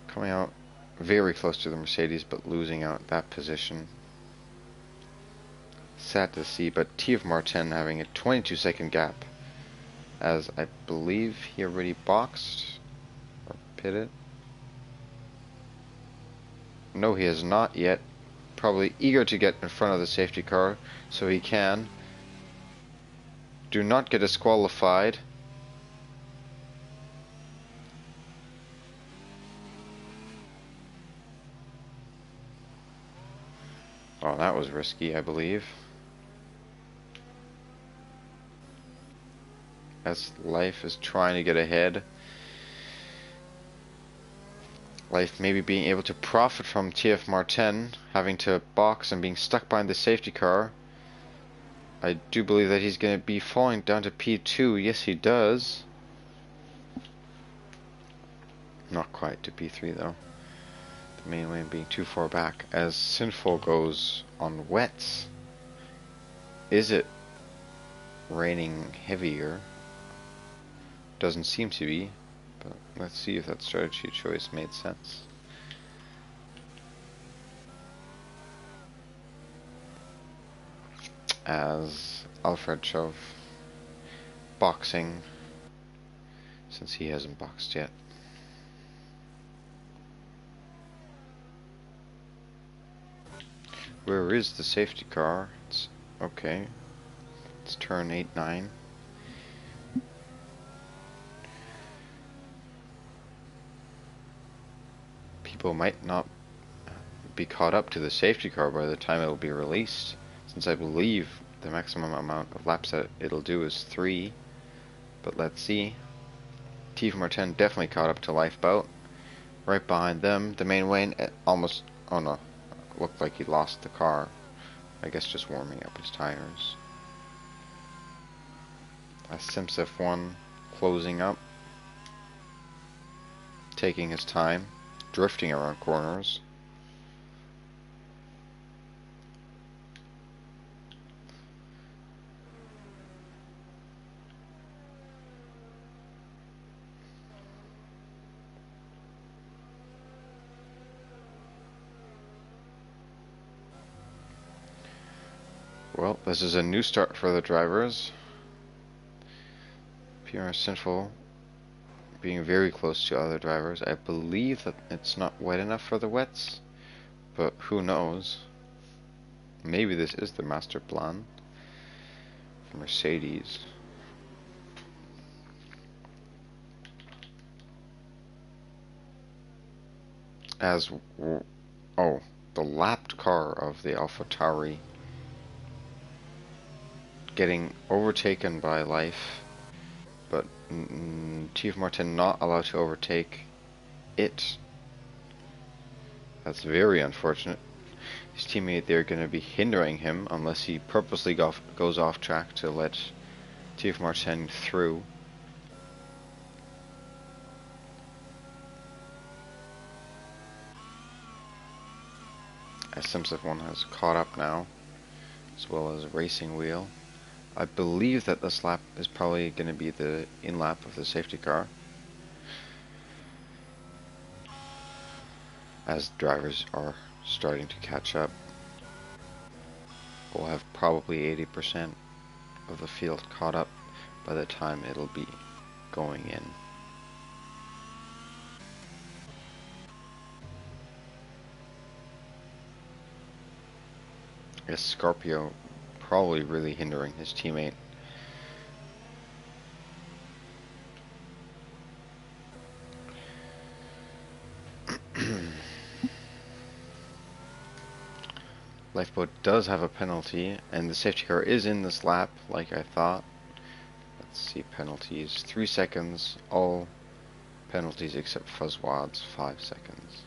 Coming out very close to the Mercedes, but losing out that position. Sad to see, but TFMR 10 having a 22-second gap, as I believe he already boxed or pitted. No, he has not yet. Probably eager to get in front of the safety car so he can. Do not get disqualified. Oh, that was risky, I believe. As Life is trying to get ahead. Life maybe being able to profit from TFMR 10 having to box and being stuck behind the safety car. I do believe that he's going to be falling down to P2. Yes, he does. Not quite to P3 though. The main lane being too far back. As Sinful goes on wets. Is it raining heavier? Doesn't seem to be. But let's see if that strategy choice made sense. As Alfred Shove boxing, since he hasn't boxed yet. Where is the safety car? It's okay. It's turn 8-9. People might not be caught up to the safety car by the time it will be released, since I believe the maximum amount of laps that it'll do is 3. But let's see. TFMR 10 definitely caught up to Lifeboat. Right behind them, the main Wayne almost, oh no, looked like he lost the car. I guess just warming up his tires. Simsif 1 closing up, taking his time, drifting around corners. Well, this is a new start for the drivers. PR Sinful being very close to other drivers. I believe that it's not wet enough for the wets, but who knows? Maybe this is the master plan for Mercedes. As oh, the lapped car of the AlphaTauri getting overtaken by Life, but TFMR 10 not allowed to overtake it. That's very unfortunate. His teammate there going to be hindering him unless he purposely goes off track to let TFMR 10 through. As Simsif 1 has caught up now, as well as Racing Wheel. I believe that this lap is probably going to be the in-lap of the safety car, as drivers are starting to catch up. We'll have probably 80% of the field caught up by the time it'll be going in. I guess Scorpio probably really hindering his teammate. Lifeboat does have a penalty, and the safety car is in this lap, like I thought. Let's see penalties. 3 seconds, all penalties except Fuzzwad's 5 seconds.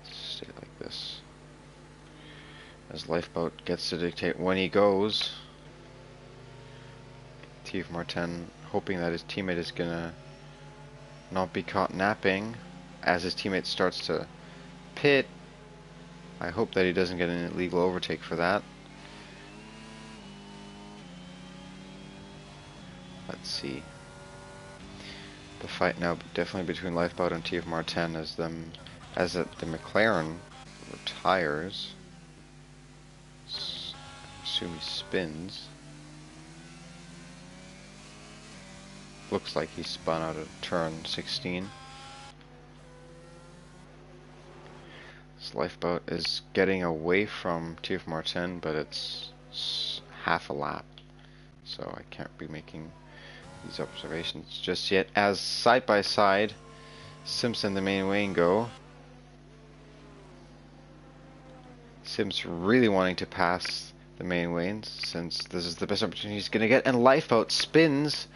Stay like this. As Lifeboat gets to dictate when he goes. Steve Martin hoping that his teammate is gonna not be caught napping as his teammate starts to pit. I hope that he doesn't get an illegal overtake for that. Let's see. The fight now definitely between Lifeboat and Steve Martin as the McLaren retires. Assume he spins. Looks like he spun out of turn 16. This Lifeboat is getting away from Steve Martin, but it's half a lap, so I can't be making these observations just yet. As side by side, Sims and the main Wayne go. Sims really wanting to pass the main Waynes since this is the best opportunity he's going to get, and Lifeboat spins,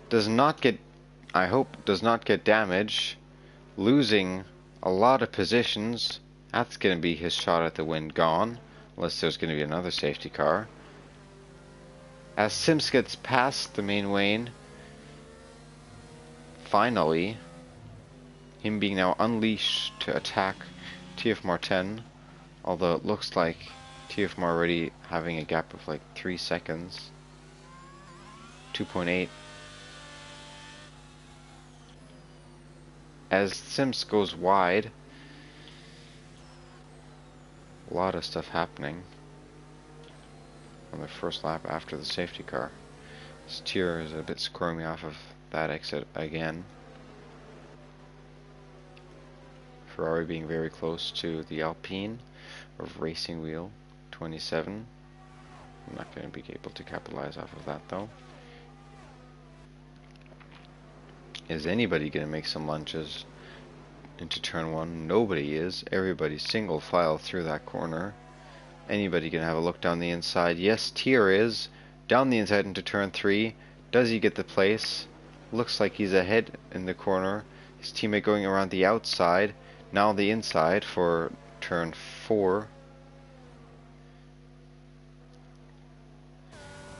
does not get, I hope, does not get damage, losing a lot of positions. That's going to be his shot at the win gone, unless there's going to be another safety car. As Sims gets past the main Wayne, finally, him being now unleashed to attack TF Martin, although it looks like TF Mar already having a gap of like 3 seconds. 2.8. As Sims goes wide, a lot of stuff happening on the first lap after the safety car. Steer is a bit squirmy off of that exit again. Ferrari being very close to the Alpine of Racing Wheel 27. I'm not going to be able to capitalize off of that though. Is anybody going to make some lunges into turn 1? Nobody is. Everybody's single file through that corner. Anybody going to have a look down the inside? Yes, Tier is. Down the inside into turn 3. Does he get the place? Looks like he's ahead in the corner. His teammate going around the outside. Now the inside for turn 4.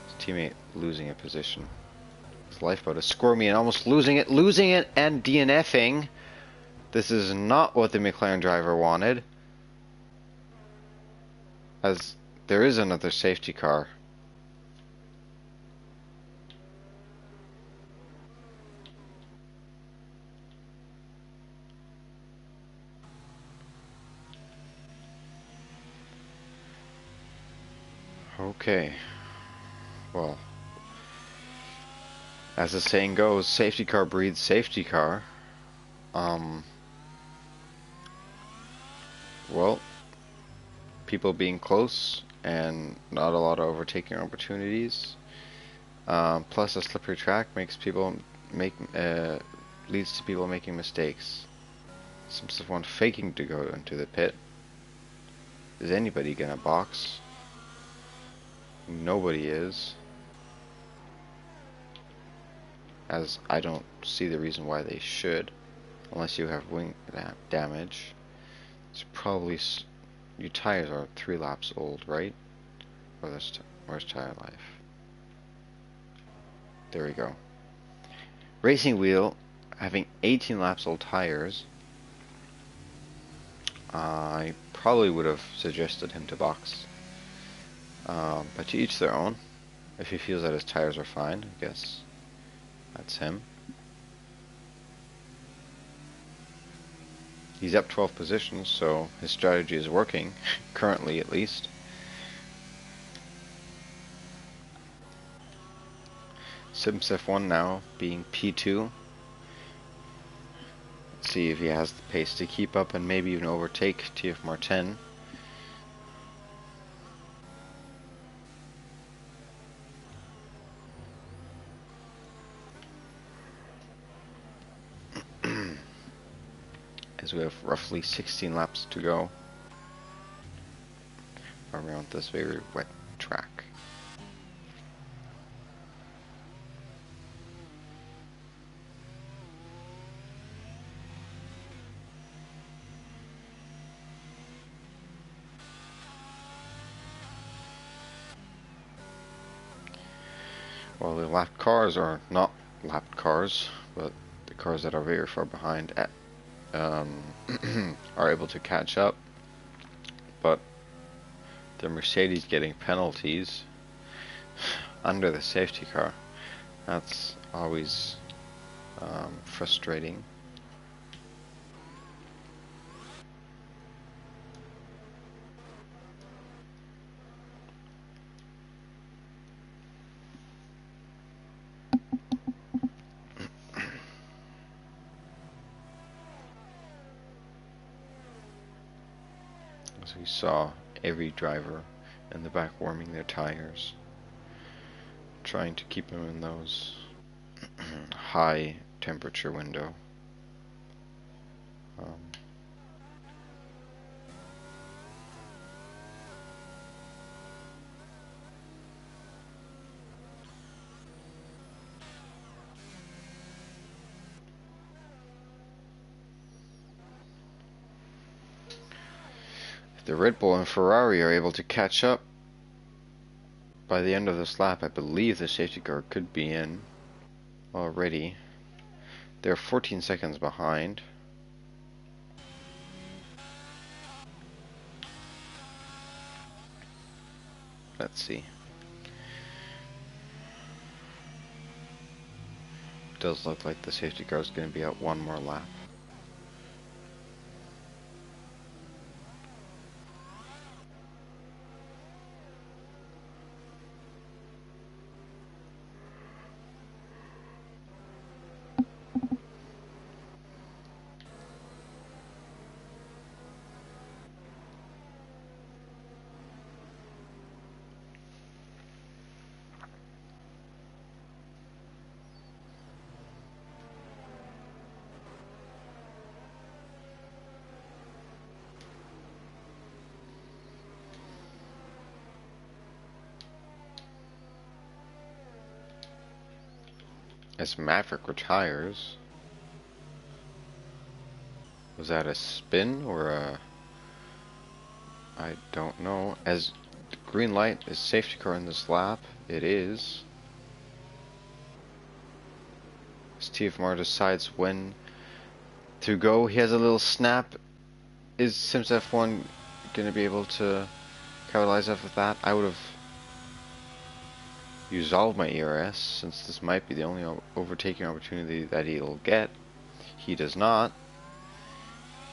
His teammate losing a position. Lifeboat is squirmy and almost losing it and DNFing. This is not what the McLaren driver wanted, as there is another safety car. Okay, well, as the saying goes, safety car breeds safety car. Well, people being close and not a lot of overtaking opportunities. Plus, a slippery track makes people leads to people making mistakes. Some stuff one faking to go into the pit. Is anybody gonna box? Nobody is. As I don't see the reason why they should, unless you have wing damage. It's probably your tires are 3 laps old, right? Or where's tire life? There we go. Racing Wheel having 18 laps old tires. I probably would have suggested him to box, but to each their own. If he feels that his tires are fine, I guess that's him. He's up 12 positions, so his strategy is working, currently at least. Sims F1 now being P2. Let's see if he has the pace to keep up and maybe even overtake TF Martin. As we have roughly 16 laps to go around this very wet track. Well, the lapped cars are not lapped cars, but the cars that are very far behind are able to catch up, but the Mercedes getting penalties under the safety car. That's always frustrating. As we saw every driver in the back warming their tires, trying to keep them in those high temperature window. If the Red Bull and Ferrari are able to catch up by the end of this lap, I believe the safety car could be in already. They're 14 seconds behind. Let's see. Does look like the safety car is going to be out one more lap. As Maverick retires, was that a spin or a... I don't know. As the green light is safety car in this lap, it is. Steve Marr decides when to go. He has a little snap. Is Sims F1 going to be able to capitalize off of that? I would have used all of my ERS, since this might be the only overtaking opportunity that he'll get. He does not.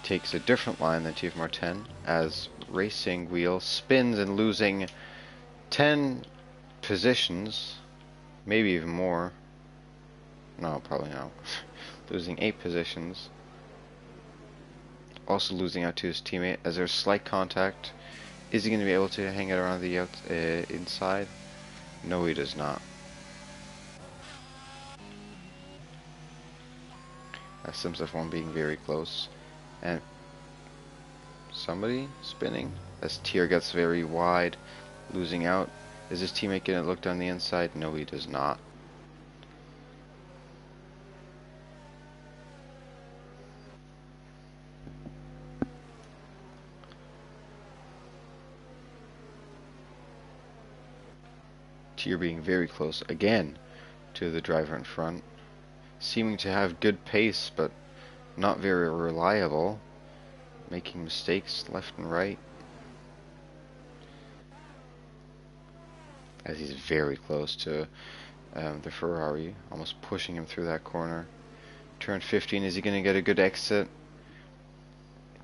Takes a different line than TF Martin, as Racing Wheel spins and losing 10 positions, maybe even more. No, probably not. Losing 8 positions. Also losing out to his teammate as there's slight contact. Is he going to be able to hang it around the inside? No, he does not. Sims F1 being very close. And somebody spinning as Tier gets very wide, losing out. Is his teammate going to look down the inside? No, he does not. Tier being very close again to the driver in front, seeming to have good pace but not very reliable, making mistakes left and right, as he's very close to the Ferrari, almost pushing him through that corner. Turn 15, is he going to get a good exit?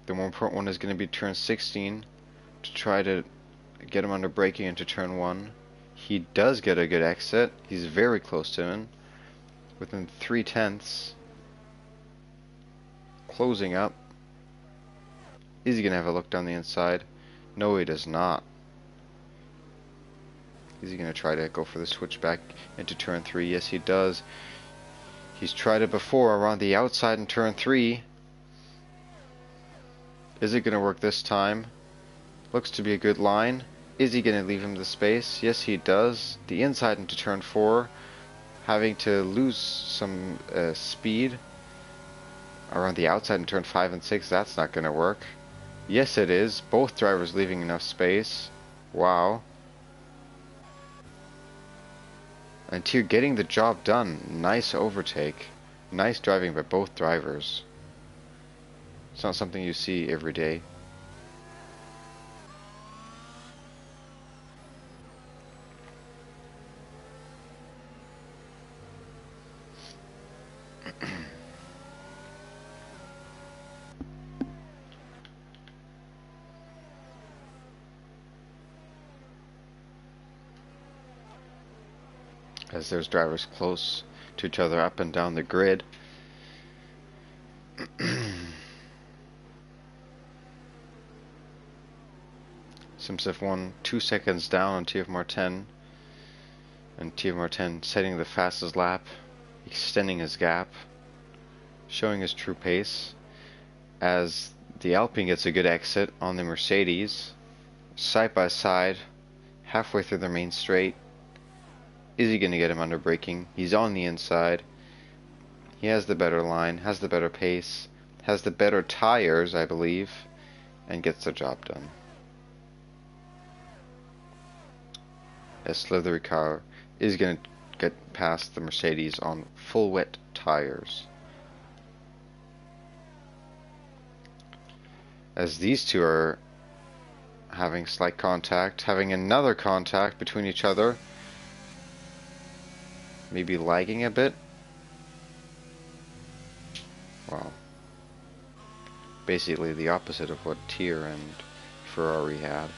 The more important one is going to be turn 16 to try to get him under braking into turn 1. He does get a good exit. He's very close to him, within 3/10. closing up. Is he going to have a look down the inside? No, he does not. Is he going to try to go for the switchback into turn 3? Yes, he does. He's tried it before around the outside in turn 3. Is it going to work this time? Looks to be a good line. Is he going to leave him the space? Yes, he does. The inside into turn 4. Having to lose some speed around the outside in turn 5 and 6. That's not going to work. Yes, it is. Both drivers leaving enough space. Wow. And Tier getting the job done. Nice overtake. Nice driving by both drivers. It's not something you see every day. As there's drivers close to each other up and down the grid. Simsif 1 2 seconds down on TF Martin, and TF Martin setting the fastest lap, extending his gap, showing his true pace, as the Alpine gets a good exit on the Mercedes, side by side, halfway through their main straight. Is he going to get him under braking? He's on the inside. He has the better line, has the better pace, has the better tires, I believe, and gets the job done. A slithery car is going to get past the Mercedes on full wet tires. As these two are having slight contact, having another contact between each other, maybe lagging a bit. Well, basically the opposite of what Tier and Ferrari had.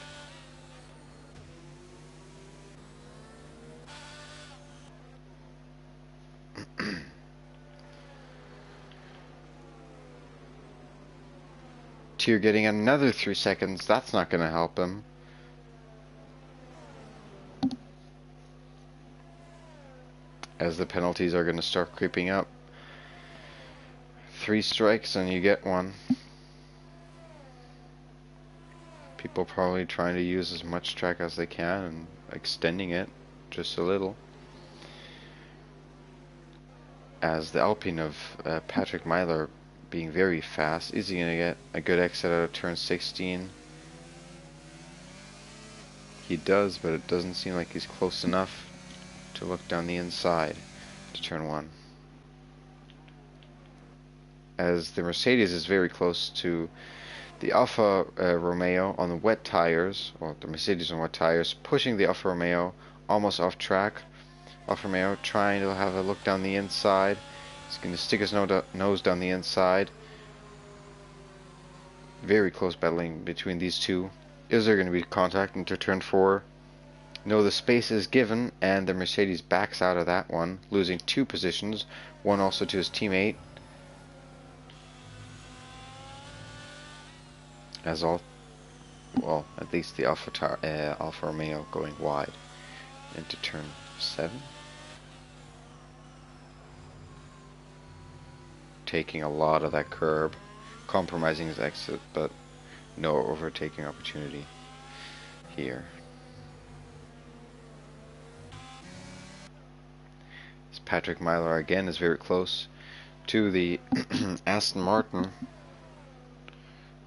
Tier getting another 3 seconds. That's not going to help him. As the penalties are going to start creeping up. 3 strikes and you get 1. People probably trying to use as much track as they can and extending it just a little. As the Alpine of Patrick Myler being very fast. Is he going to get a good exit out of turn 16? He does, but it doesn't seem like he's close enough to look down the inside to turn 1. As the Mercedes is very close to the Alfa Romeo on the wet tires, or the Mercedes on wet tires, pushing the Alfa Romeo almost off track. Alfa Romeo trying to have a look down the inside. He's going to stick his nose down the inside. Very close battling between these two. Is there going to be contact into turn 4? No, the space is given, and the Mercedes backs out of that one, losing 2 positions, one also to his teammate. As all, well, at least the Alfa Romeo going wide into turn 7. Taking a lot of that curb, compromising his exit, but no overtaking opportunity here. As Patrick Myler again is very close to the Aston Martin,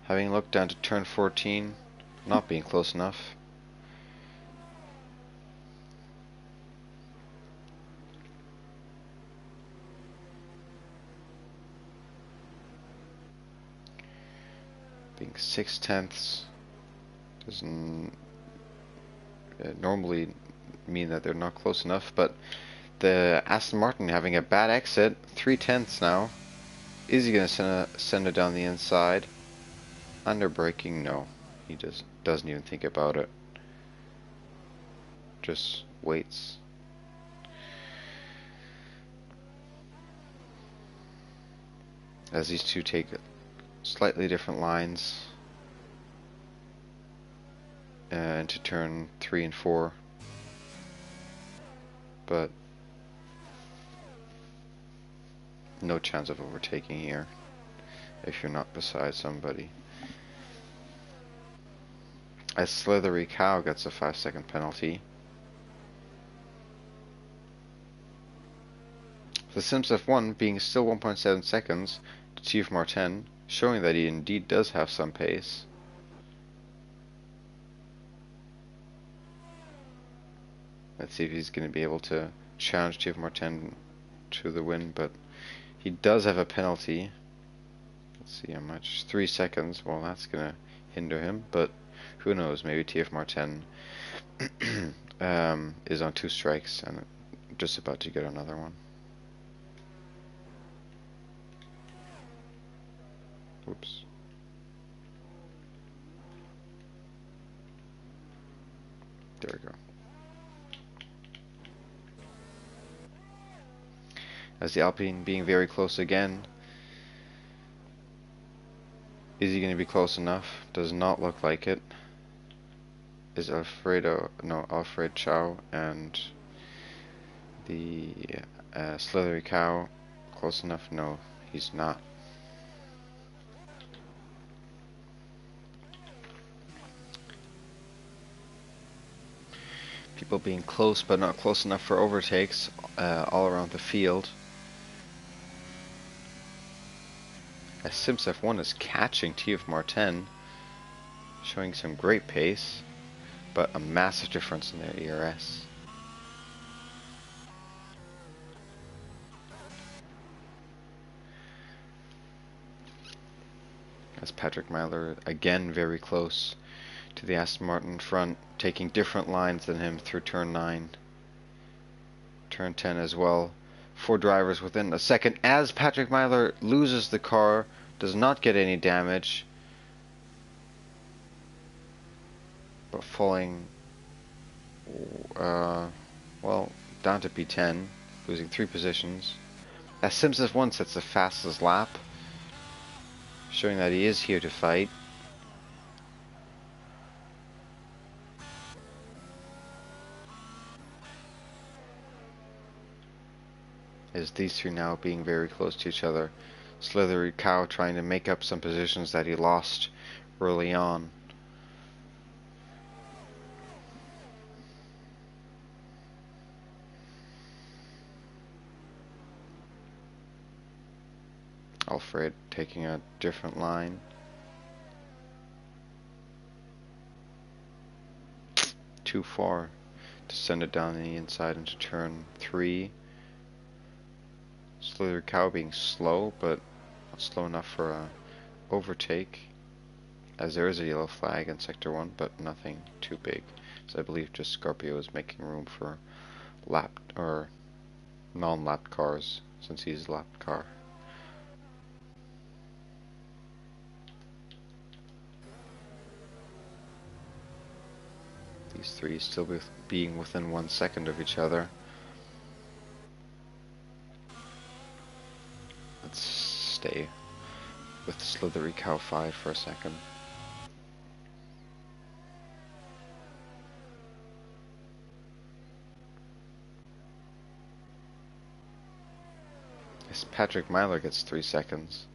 having looked down to turn 14, not being close enough. Being 6/10 doesn't normally mean that they're not close enough, but the Aston Martin having a bad exit, 3/10 now. Is he going to send it down the inside? Under braking? No, he just doesn't even think about it. Just waits. As these two take slightly different lines into turn 3 and 4, but no chance of overtaking here if you're not beside somebody. As Slithery Cow gets a 5-second penalty. The Sims F1 being still 1.7 seconds to Chief Martin, showing that he indeed does have some pace. Let's see if he's going to be able to challenge Chief Martin to the win, but he does have a penalty. Let's see how much. 3 seconds. Well, that's going to hinder him, but who knows? Maybe TF Martin is on 2 strikes and just about to get another one. Oops. There we go. As the Alpine being very close again. Is he going to be close enough? Does not look like it. Is Alfred Chow and the Slithery Cow close enough? No, he's not. People being close but not close enough for overtakes all around the field. As Sims F1 is catching TF Martin, showing some great pace, but a massive difference in their ERS. As Patrick Myler again very close to the Aston Martin front, taking different lines than him through turn 9. Turn 10 as well. 4 drivers within a second as Patrick Myler loses the car, does not get any damage, but falling well down to P10, losing 3 positions. As Sims F1 sets the fastest lap, showing that he is here to fight. As these 3 now being very close to each other. Slithery Cow trying to make up some positions that he lost early on. Alfred taking a different line. Too far to send it down the inside into turn 3. Slithery Cow being slow, but not slow enough for a overtake, as there is a yellow flag in sector 1, but nothing too big. So I believe just Scorpio is making room for lapped or non-lapped cars, since he's a lapped car. These 3 still being within 1 second of each other. Let's stay with Slithery Cow 5 for a second. As Patrick Myler gets 3 seconds.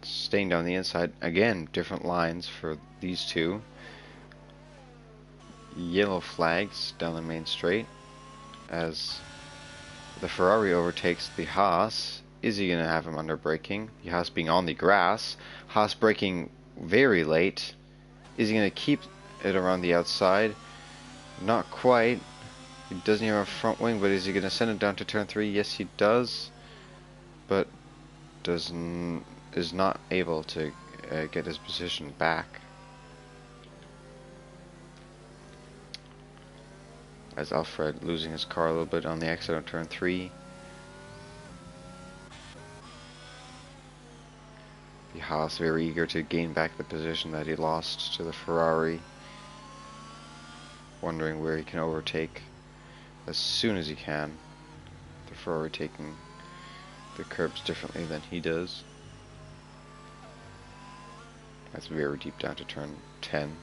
Staying down the inside, again, different lines for these 2. Yellow flags down the main straight as the Ferrari overtakes the Haas. Is he going to have him under braking? The Haas being on the grass. Haas braking very late. Is he going to keep it around the outside? Not quite. He doesn't have a front wing, but is he going to send it down to turn 3? Yes, he does. But is not able to get his position back. As Alfred losing his car a little bit on the exit on turn 3. The Haas very eager to gain back the position that he lost to the Ferrari, wondering where he can overtake as soon as he can. The Ferrari taking the curbs differently than he does. That's very deep down to turn 10.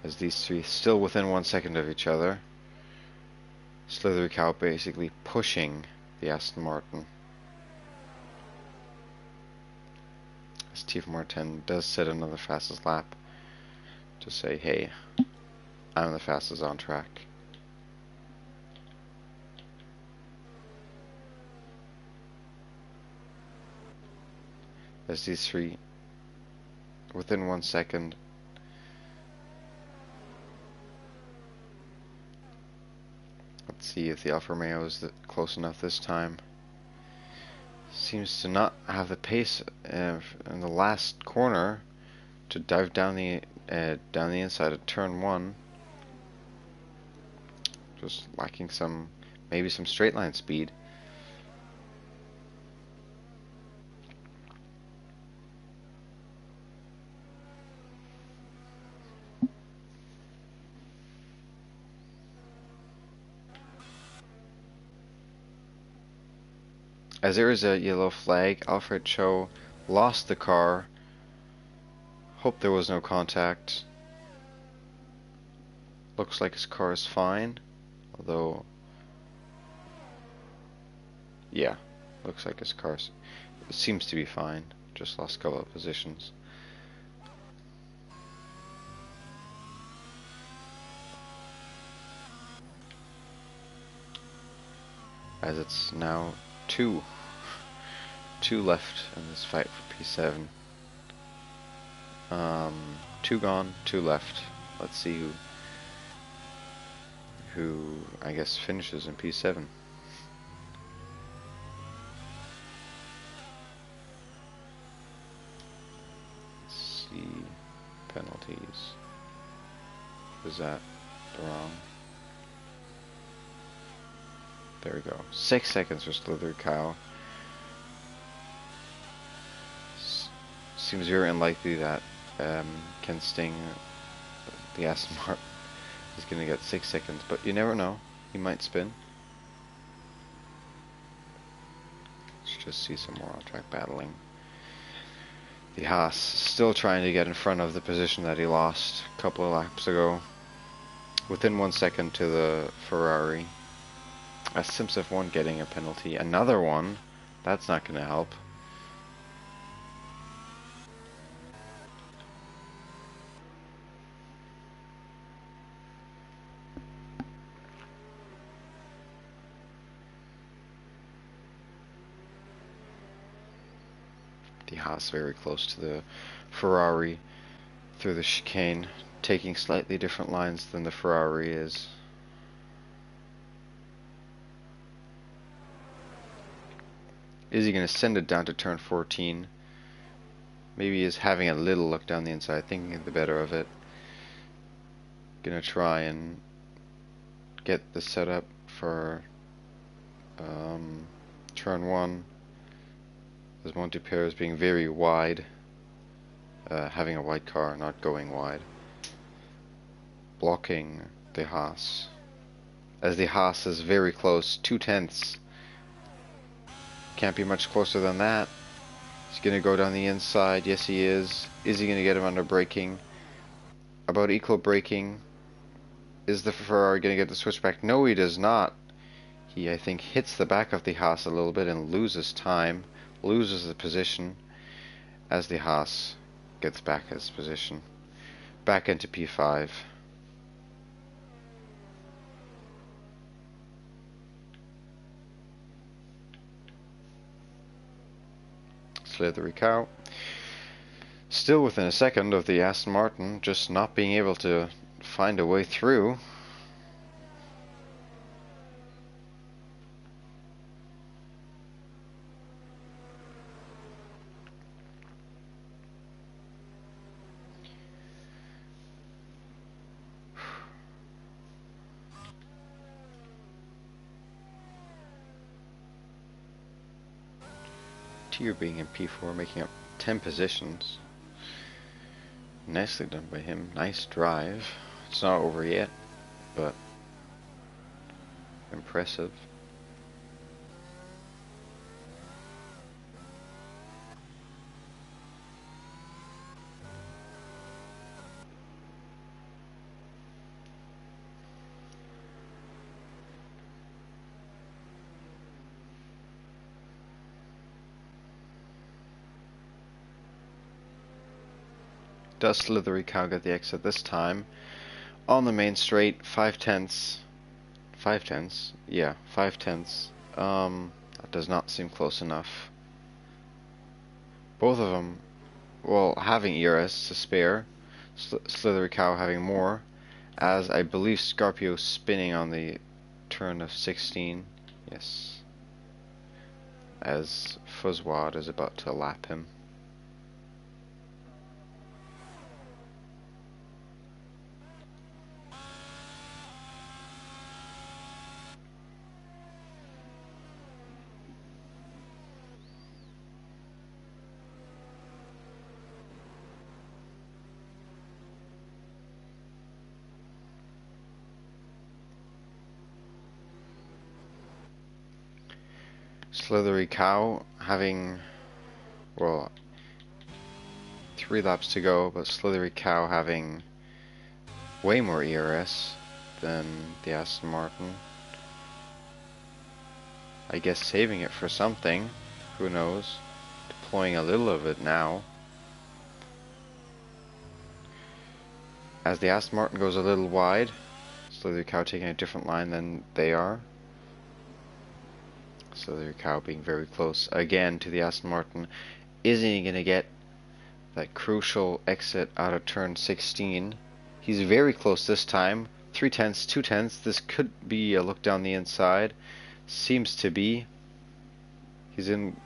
As these three still within 1 second of each other. Slithery Cow basically pushing the Aston Martin. Steve Martin does set another fastest lap to say, hey, I'm the fastest on track. As these three within 1 second. Let's see if the Alfa Romeo is close enough this time. Seems to not have the pace in the last corner to dive down the inside of turn 1. Just lacking maybe some straight line speed. As there is a yellow flag, Alfred Cho lost the car. Hope there was no contact. Looks like his car is fine, although, yeah, looks like his car seems to be fine. Just lost a couple of positions. As it's now two left in this fight for P7. 2 gone, 2 left. Let's see who I guess finishes in P7. Let's see penalties. Is that wrong? There we go. 6 seconds for Slithery Cow. Seems very unlikely that Ken Sting, the Aston Martin, is going to get 6 seconds, but you never know. He might spin. Let's just see some more on-track battling. The Haas still trying to get in front of the position that he lost a couple of laps ago. Within 1 second to the Ferrari. As Simsif 1 getting a penalty. Another one. That's not going to help. The Haas very close to the Ferrari through the chicane, taking slightly different lines than the Ferrari is. Is he going to send it down to turn 14? Maybe he is having a little look down the inside, thinking the better of it. Going to try and get the setup for turn 1. As Montpellier is being very wide, having a wide car, not going wide. Blocking the Haas. As the Haas is very close, 2/10. Can't be much closer than that. He's going to go down the inside. Yes, he is. Is he going to get him under braking? About equal braking. Is the Ferrari going to get the switchback? No, he does not. He, I think, hits the back of the Haas a little bit and loses time. Loses the position as the Haas gets back his position. Back into P5. Slithery Cow. Still within a second of the Aston Martin, just not being able to find a way through. Tier being in P4, making up 10 positions. Nicely done by him. Nice drive It's not over yet, but impressive. Does Slithery Cow get the exit this time? On the main straight, 5/10. 5/10? Yeah, 5/10. That does not seem close enough. Both of them, well, having ERS to spare, Slithery Cow having more, as I believe Scorpio spinning on the turn of 16. Yes. As Fuzzwad is about to lap him. Slithery Cow having, well, 3 laps to go, but Slithery Cow having way more ERS than the Aston Martin. I guess saving it for something, who knows, deploying a little of it now. As the Aston Martin goes a little wide, Slithery Cow taking a different line than they are. Slithery Cow being very close again to the Aston Martin. Isn't he going to get that crucial exit out of turn 16? He's very close this time. 3/10, 2/10. This could be a look down the inside. Seems to be. He's in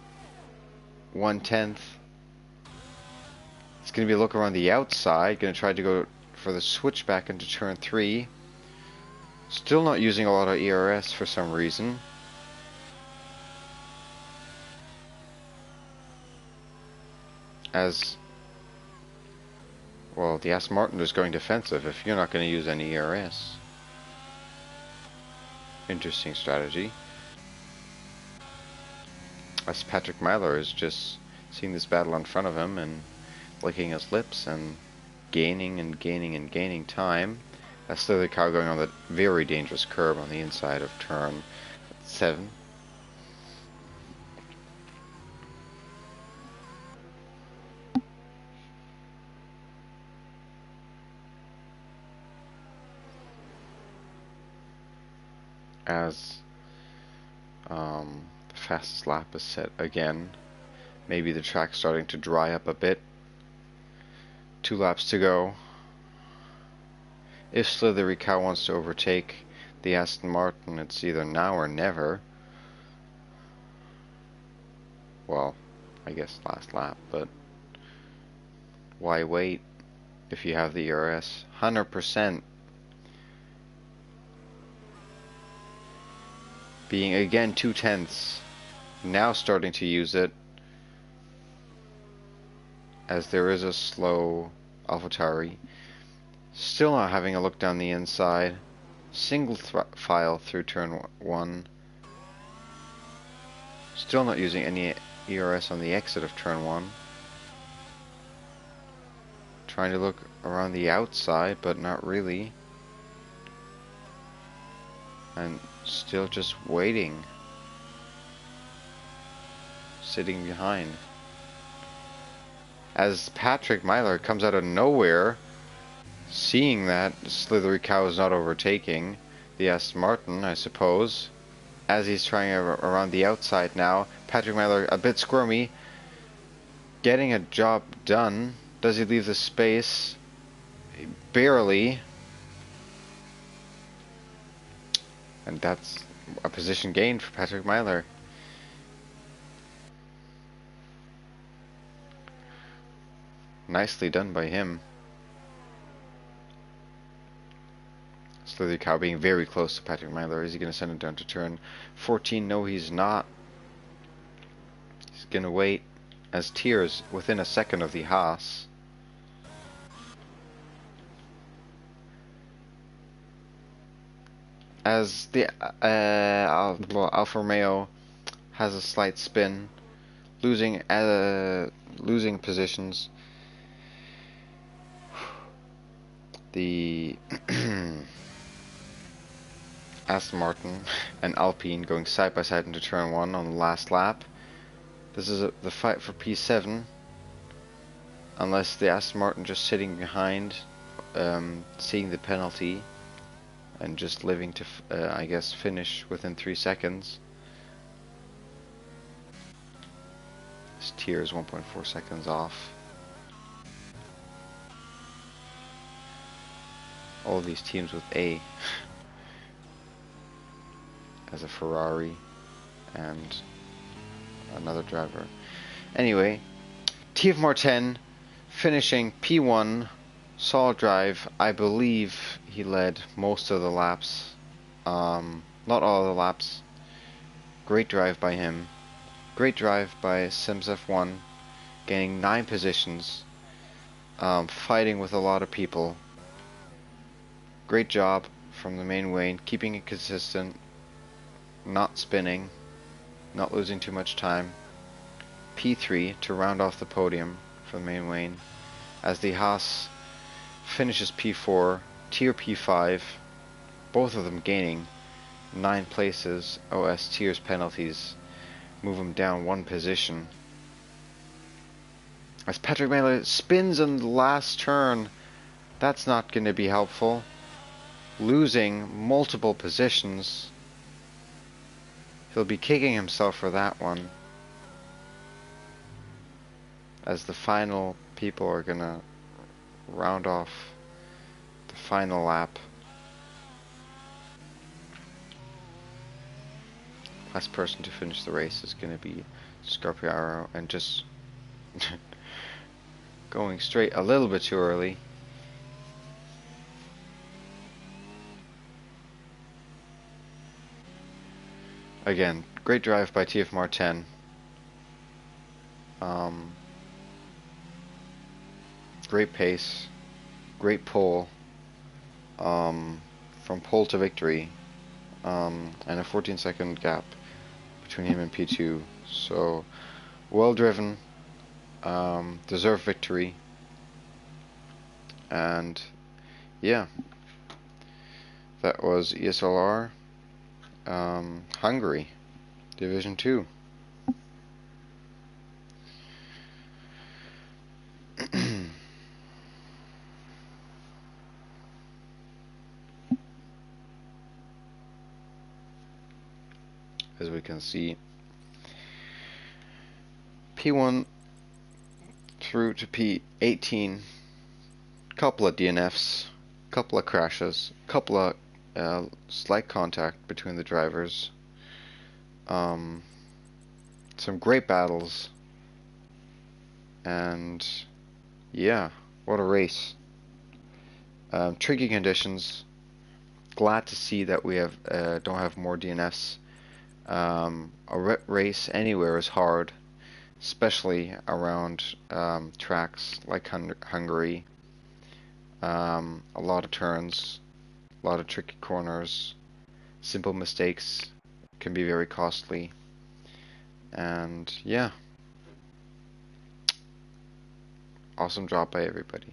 1/10. It's going to be a look around the outside. Going to try to go for the switch back into turn 3. Still not using a lot of ERS for some reason. As well, the Aston Martin is going defensive if you're not going to use any ERS. Interesting strategy. As Patrick Myler is just seeing this battle in front of him and licking his lips and gaining and gaining and gaining time. As Slithery Cow going on that very dangerous curve on the inside of turn 7. As the fastest lap is set again. Maybe the track's starting to dry up a bit. 2 laps to go. If Slithery Cow wants to overtake the Aston Martin, it's either now or never. Well, I guess last lap, but why wait if you have the ERS? 100%. Being again 2/10, now starting to use it, as there is a slow AlphaTauri. Still not having a look down the inside. Single file through turn 1. Still not using any ERS on the exit of turn 1. Trying to look around the outside, but not really. And still just waiting. Sitting behind. As Patrick Myler comes out of nowhere, seeing that Slithery Cow is not overtaking the Aston Martin, I suppose. As he's trying around the outside now, Patrick Myler a bit squirmy, getting a job done. Does he leave the space? Barely. And that's a position gained for Patrick Myler. Nicely done by him. Slithery Cow being very close to Patrick Myler. Is he going to send it down to turn 14? No, he's not. He's going to wait as Tears within a second of the Haas. as the Alfa Romeo has a slight spin, losing positions. The Aston Martin and Alpine going side by side into turn 1 on the last lap. This is the fight for P7, unless the Aston Martin just sitting behind, seeing the penalty and just living to, I guess, finish within 3 seconds. This tier is 1.4 seconds off. All these teams with A as a Ferrari and another driver. Anyway, TF Martin finishing P1, solid drive. I believe he led most of the laps, not all of the laps. Great drive by him. Great drive by Sims F1, gaining 9 positions, fighting with a lot of people. Great job from the main Wayne, keeping it consistent, not spinning, not losing too much time. P3 to round off the podium for the main Wayne, as the Haas finishes P4, tier P5, both of them gaining 9 places. OS tiers penalties move him down 1 position. As Patrick Miller spins in the last turn, that's not going to be helpful. Losing multiple positions. He'll be kicking himself for that one, as the final people are going to round off the final lap. Last person to finish the race is going to be Scorpiaro, and just going straight a little bit too early. Again, great drive by TF Martin. Great pace, great pole, from pole to victory, and a 14-second gap between him and P2. So, well driven, deserved victory, and yeah, that was ESRL. Hungary, Division 2. As we can see, P1 through to P18, couple of DNFs, couple of crashes, couple of slight contact between the drivers, some great battles, and yeah, what a race. Tricky conditions. Glad to see that we have don't have more DNFs. A race anywhere is hard, especially around tracks like Hungary. A lot of turns, a lot of tricky corners, simple mistakes can be very costly, and yeah, awesome job by everybody.